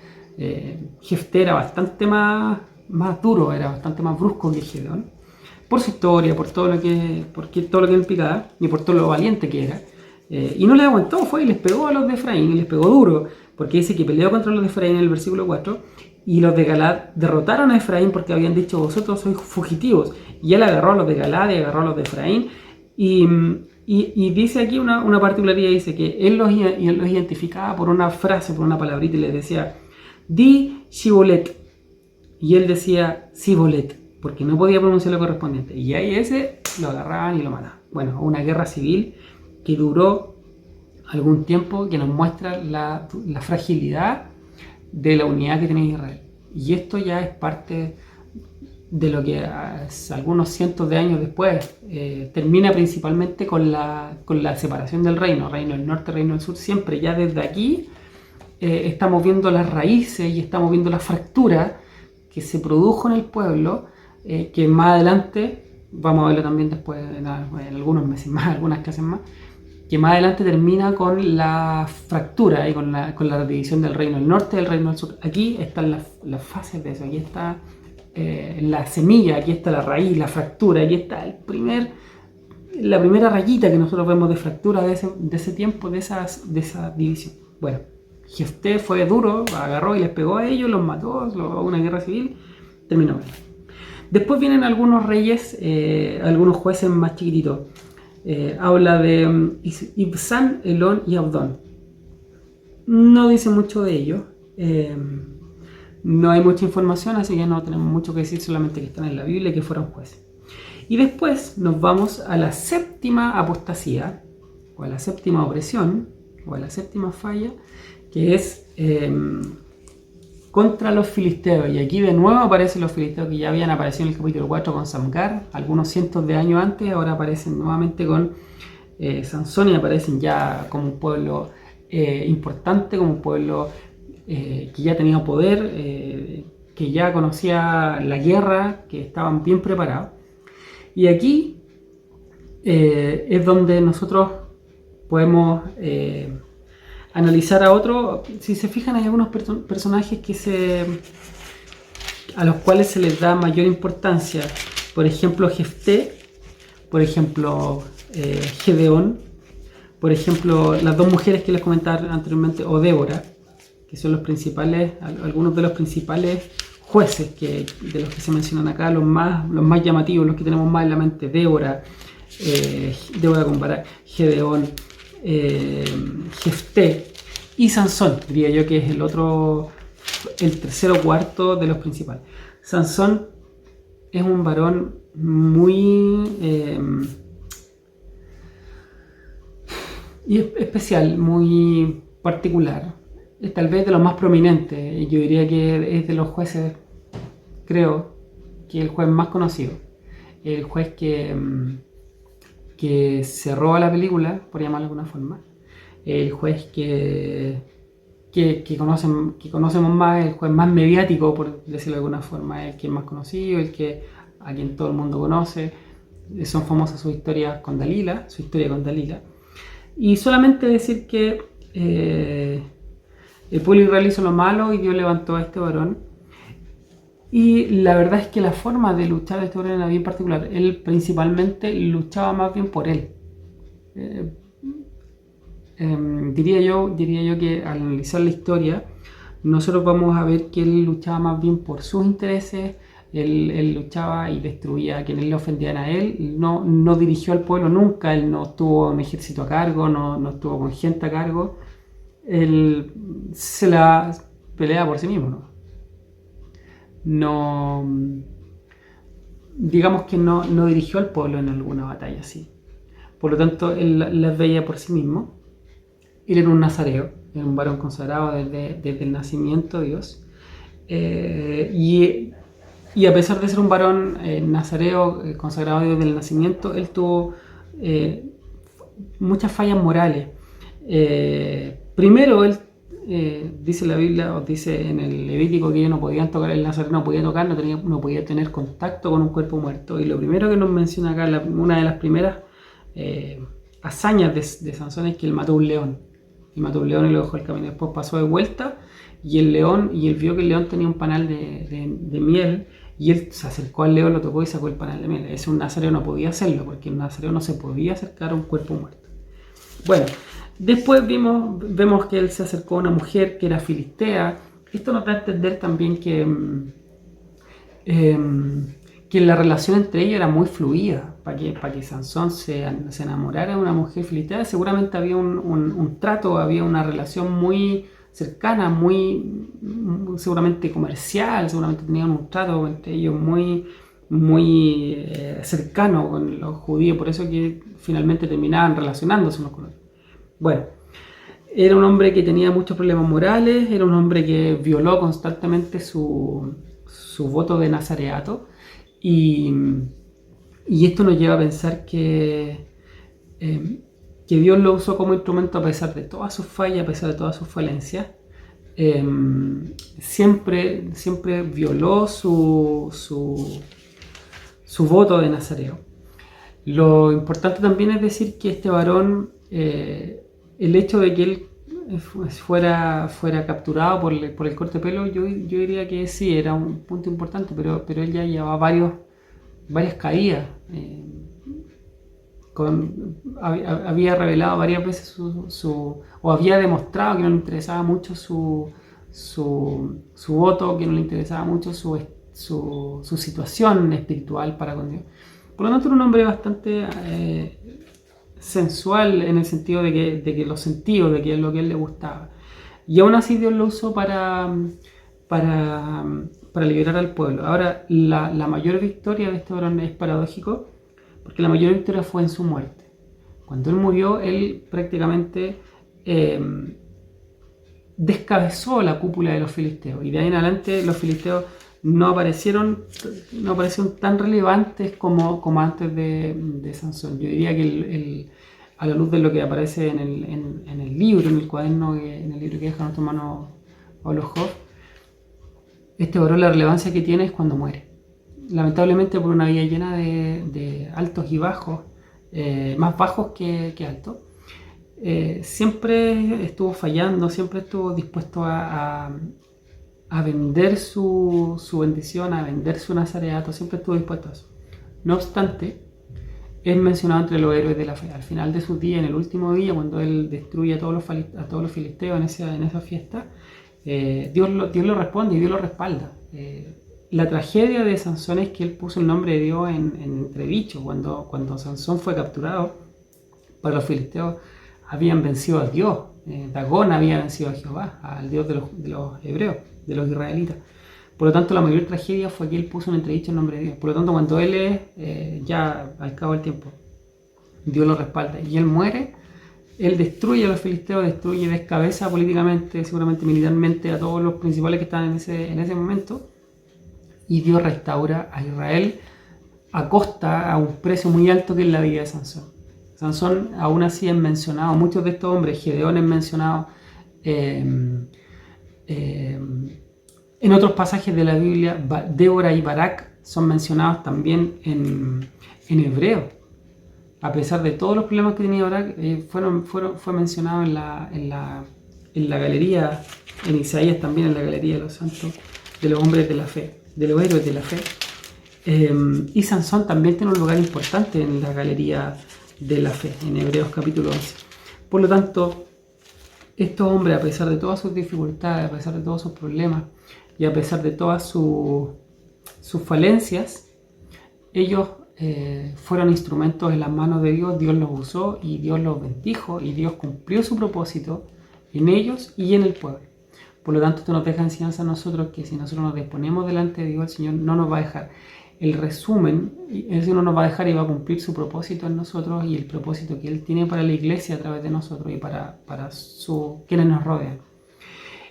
Jefté era bastante más duro, era bastante más brusco que Gedeón. Por su historia, por todo lo que implicaba y por todo lo valiente que era. Y no le aguantó, fue y les pegó a los de Efraín y les pegó duro. Porque dice que peleó contra los de Efraín en el versículo 4 y los de Galaad derrotaron a Efraín porque habían dicho, vosotros sois fugitivos. Y él agarró a los de Galaad y agarró a los de Efraín. Y dice aquí una particularidad, dice que él los identificaba por una frase, por una palabrita, y les decía, di Shibolet. Y él decía Sibolet, porque no podía pronunciar lo correspondiente. Y ahí ese lo agarraban y lo mataban. Bueno, una guerra civil que duró algún tiempo, que nos muestra la fragilidad de la unidad que tenía Israel. Y esto ya es parte de lo que algunos cientos de años después termina principalmente con la separación del reino del norte, reino del sur. Siempre ya desde aquí estamos viendo las raíces y estamos viendo la fractura que se produjo en el pueblo, que más adelante, vamos a verlo también después en algunos meses más, algunas clases más, que más adelante termina con la fractura y con la división del reino del norte y del reino del sur. Aquí están las fases de eso, aquí está la semilla, aquí está la raíz, la fractura, aquí está la primera rayita que nosotros vemos de fractura de ese tiempo, de esa división. Bueno, Jefté fue duro, agarró y les pegó a ellos, los mató, una guerra civil, terminó bien. Después vienen algunos reyes, algunos jueces más chiquititos. Habla de Ibzán, Elón y Abdón. No dice mucho de ellos. No hay mucha información, así que no tenemos mucho que decir, solamente que están en la Biblia y que fueron jueces. Y después nos vamos a la séptima apostasía, o a la séptima opresión, o a la séptima falla, que es contra los filisteos. Y aquí de nuevo aparecen los filisteos que ya habían aparecido en el capítulo 4 con Samgar, algunos cientos de años antes, ahora aparecen nuevamente con Sansón y aparecen ya como un pueblo importante, como un pueblo que ya tenía poder, que ya conocía la guerra, que estaban bien preparados. Y aquí es donde nosotros podemos analizar a otro. Si se fijan, hay algunos personajes a los cuales se les da mayor importancia. Por ejemplo, Jefté, por ejemplo, Gedeón, por ejemplo, las dos mujeres que les comentaba anteriormente, o Débora, que son algunos de los principales jueces de los que se mencionan acá, los más llamativos, los que tenemos más en la mente: Débora, Débora con Barak, Gedeón, Jefté y Sansón, diría yo que es el tercero o cuarto de los principales. Sansón es un varón muy especial, muy particular, tal vez de los más prominentes. Yo diría que es de los jueces, creo que el juez más conocido, el juez que se roba la película, por llamarlo de alguna forma, el juez que conocemos más, el juez más mediático, por decirlo de alguna forma, el que es más conocido, a quien todo el mundo conoce. Son famosas sus historias con Dalila, su historia con Dalila. Y solamente decir que el pueblo israelí hizo lo malo y Dios levantó a este varón. Y la verdad es que la forma de luchar de este varón era bien particular. Él principalmente luchaba más bien por él. Diría yo que al analizar la historia, nosotros vamos a ver que él luchaba más bien por sus intereses. Él luchaba y destruía a quienes le ofendían a él. No dirigió al pueblo nunca. Él no tuvo un ejército a cargo, no estuvo con gente a cargo. Él se la pelea por sí mismo, no digamos que no dirigió al pueblo en alguna batalla así. Por lo tanto, él las veía por sí mismo. Él era un nazareo, era un varón consagrado desde el nacimiento de Dios. Y a pesar de ser un varón nazareo, consagrado desde el nacimiento, él tuvo muchas fallas morales. Primero, él dice la Biblia, o dice en el Levítico, que ellos no podían tocar, el nazareo no podía tocar, no podía tener contacto con un cuerpo muerto. Y lo primero que nos menciona acá, una de las primeras hazañas de Sansón, es que él mató un león. Y mató un león y lo dejó el camino. Después pasó de vuelta y él vio que el león tenía un panal de miel, y él se acercó al león, lo tocó y sacó el panal de miel. Un nazareo no podía hacerlo, porque un nazareo no se podía acercar a un cuerpo muerto. Bueno, después vemos que él se acercó a una mujer que era filistea, esto nos da a entender también que la relación entre ellos era muy fluida. Para que Sansón se enamorara de una mujer filistea, seguramente había un trato, había una relación muy cercana, seguramente comercial, seguramente tenían un trato entre ellos muy cercano con los judíos, por eso que finalmente terminaban relacionándose unos con otros. Bueno, era un hombre que tenía muchos problemas morales, era un hombre que violó constantemente su voto de nazareato, y esto nos lleva a pensar que Dios lo usó como instrumento a pesar de todas sus fallas, a pesar de todas sus falencias. Siempre violó su voto de nazareo. Lo importante también es decir que este varón, el hecho de que él fuera capturado por el corte de pelo, yo diría que sí, era un punto importante, pero él ya llevaba varias caídas. Había revelado varias veces o había demostrado que no le interesaba mucho su voto, que no le interesaba mucho su situación espiritual para con Dios. Por lo tanto, era un hombre bastante sensual en el sentido de que los sentidos, de que es lo que a él le gustaba. Y aún así Dios lo usó para liberar al pueblo. Ahora, la mayor victoria de este varón es paradójico, porque la mayor victoria fue en su muerte. Cuando él murió, él prácticamente descabezó la cúpula de los filisteos, y de ahí en adelante los filisteos no aparecieron tan relevantes como antes de Sansón. Yo diría que a la luz de lo que aparece en el libro, en el cuaderno, en el libro que deja nuestro hermano Pablo Job, este varón, la relevancia que tiene es cuando muere. Lamentablemente, por una vida llena de altos y bajos, más bajos que altos, siempre estuvo fallando, siempre estuvo dispuesto a vender su bendición, a vender su nazareato, siempre estuvo dispuesto a eso. No obstante, es mencionado entre los héroes de la fe. Al final de sus días, en el último día, cuando él destruye a todos los filisteos en esa fiesta, Dios lo responde y Dios lo respalda. La tragedia de Sansón es que él puso el nombre de Dios en entredicho. Cuando Sansón fue capturado, para los filisteos habían vencido a Dios. Dagón había vencido a Jehová, al Dios de los hebreos, de los israelitas. Por lo tanto, la mayor tragedia fue que él puso en entredicho el nombre de Dios. Por lo tanto, cuando él ya al cabo del tiempo, Dios lo respalda y él muere, él destruye a los filisteos, descabeza políticamente, seguramente militarmente, a todos los principales que estaban en ese momento, y Dios restaura a Israel a un precio muy alto, que es la vida de Sansón. Sansón aún así es mencionado, muchos de estos hombres, Gedeón es mencionado en otros pasajes de la Biblia. Débora y Barak son mencionados también en hebreo. A pesar de todos los problemas que tenía Barak, fue mencionado en la galería, en Isaías también, en la galería de los santos, de los hombres de la fe, de los héroes de la fe. Y Sansón también tiene un lugar importante en la galería de la fe, en Hebreos capítulo 11. Por lo tanto, estos hombres, a pesar de todas sus dificultades, a pesar de todos sus problemas y a pesar de todas sus falencias, ellos fueron instrumentos en las manos de Dios. Dios los usó y Dios los bendijo, y Dios cumplió su propósito en ellos y en el pueblo. Por lo tanto, esto nos deja enseñanza a nosotros, que si nosotros nos disponemos delante de Dios, el Señor no nos va a dejar. El resumen, el Señor no nos va a dejar y va a cumplir su propósito en nosotros, y el propósito que Él tiene para la iglesia a través de nosotros y para quienes nos rodean.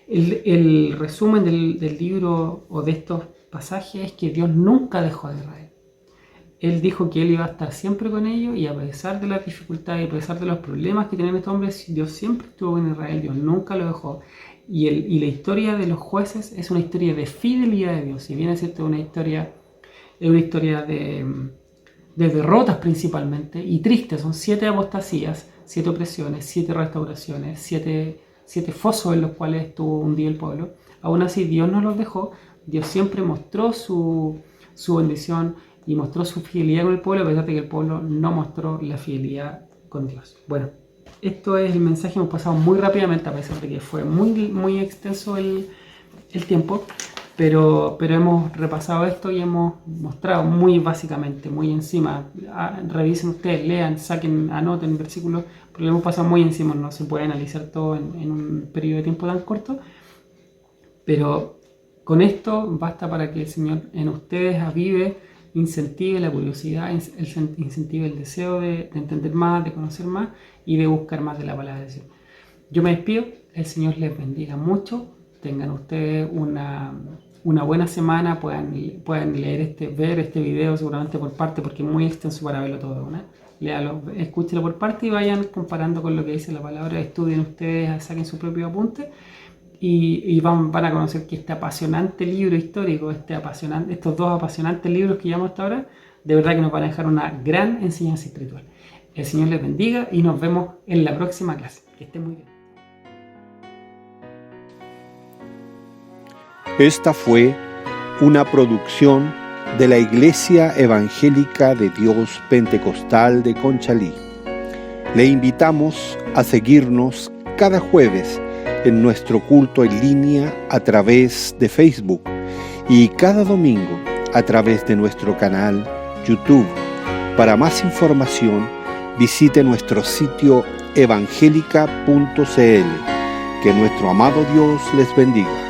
El resumen del libro o de estos pasajes es que Dios nunca dejó a Israel. Él dijo que Él iba a estar siempre con ellos, y a pesar de las dificultades y a pesar de los problemas que tenían estos hombres, Dios siempre estuvo con Israel, Dios nunca lo dejó. Y la historia de los jueces es una historia de fidelidad de Dios. Si bien es cierto, es una historia de derrotas principalmente, y tristes. Son 7 apostasías, 7 opresiones, 7 restauraciones, 7 fosos en los cuales estuvo hundido el pueblo. Aún así, Dios no los dejó. Dios siempre mostró su bendición y mostró su fidelidad con el pueblo, a pesar de que el pueblo no mostró la fidelidad con Dios. Bueno, esto es el mensaje. Hemos pasado muy rápidamente, a pesar de que fue muy, muy extenso el el tiempo, pero hemos repasado esto y hemos mostrado muy básicamente, muy encima. Revisen ustedes, lean, saquen, anoten versículos, pero lo hemos pasado muy encima, no se puede analizar todo en un periodo de tiempo tan corto, pero con esto basta para que el Señor en ustedes avive, incentive la curiosidad, incentive el deseo de entender más, de conocer más y de buscar más de la palabra de Dios. Yo me despido, el Señor les bendiga mucho, tengan ustedes una buena semana, puedan leer ver este video seguramente por parte, porque es muy extenso para verlo todo, ¿no? Léalo, escúchelo por parte y vayan comparando con lo que dice la palabra, estudien ustedes, saquen su propio apunte y van a conocer que este apasionante libro histórico, estos dos apasionantes libros que llevamos hasta ahora, de verdad que nos van a dejar una gran enseñanza espiritual. El Señor les bendiga y nos vemos en la próxima clase. Que estén muy bien. Esta fue una producción de la Iglesia Evangélica de Dios Pentecostal de Conchalí. Le invitamos a seguirnos cada jueves en nuestro culto en línea a través de Facebook y cada domingo a través de nuestro canal YouTube. Para más información, visite nuestro sitio evangelica.cl. Que nuestro amado Dios les bendiga.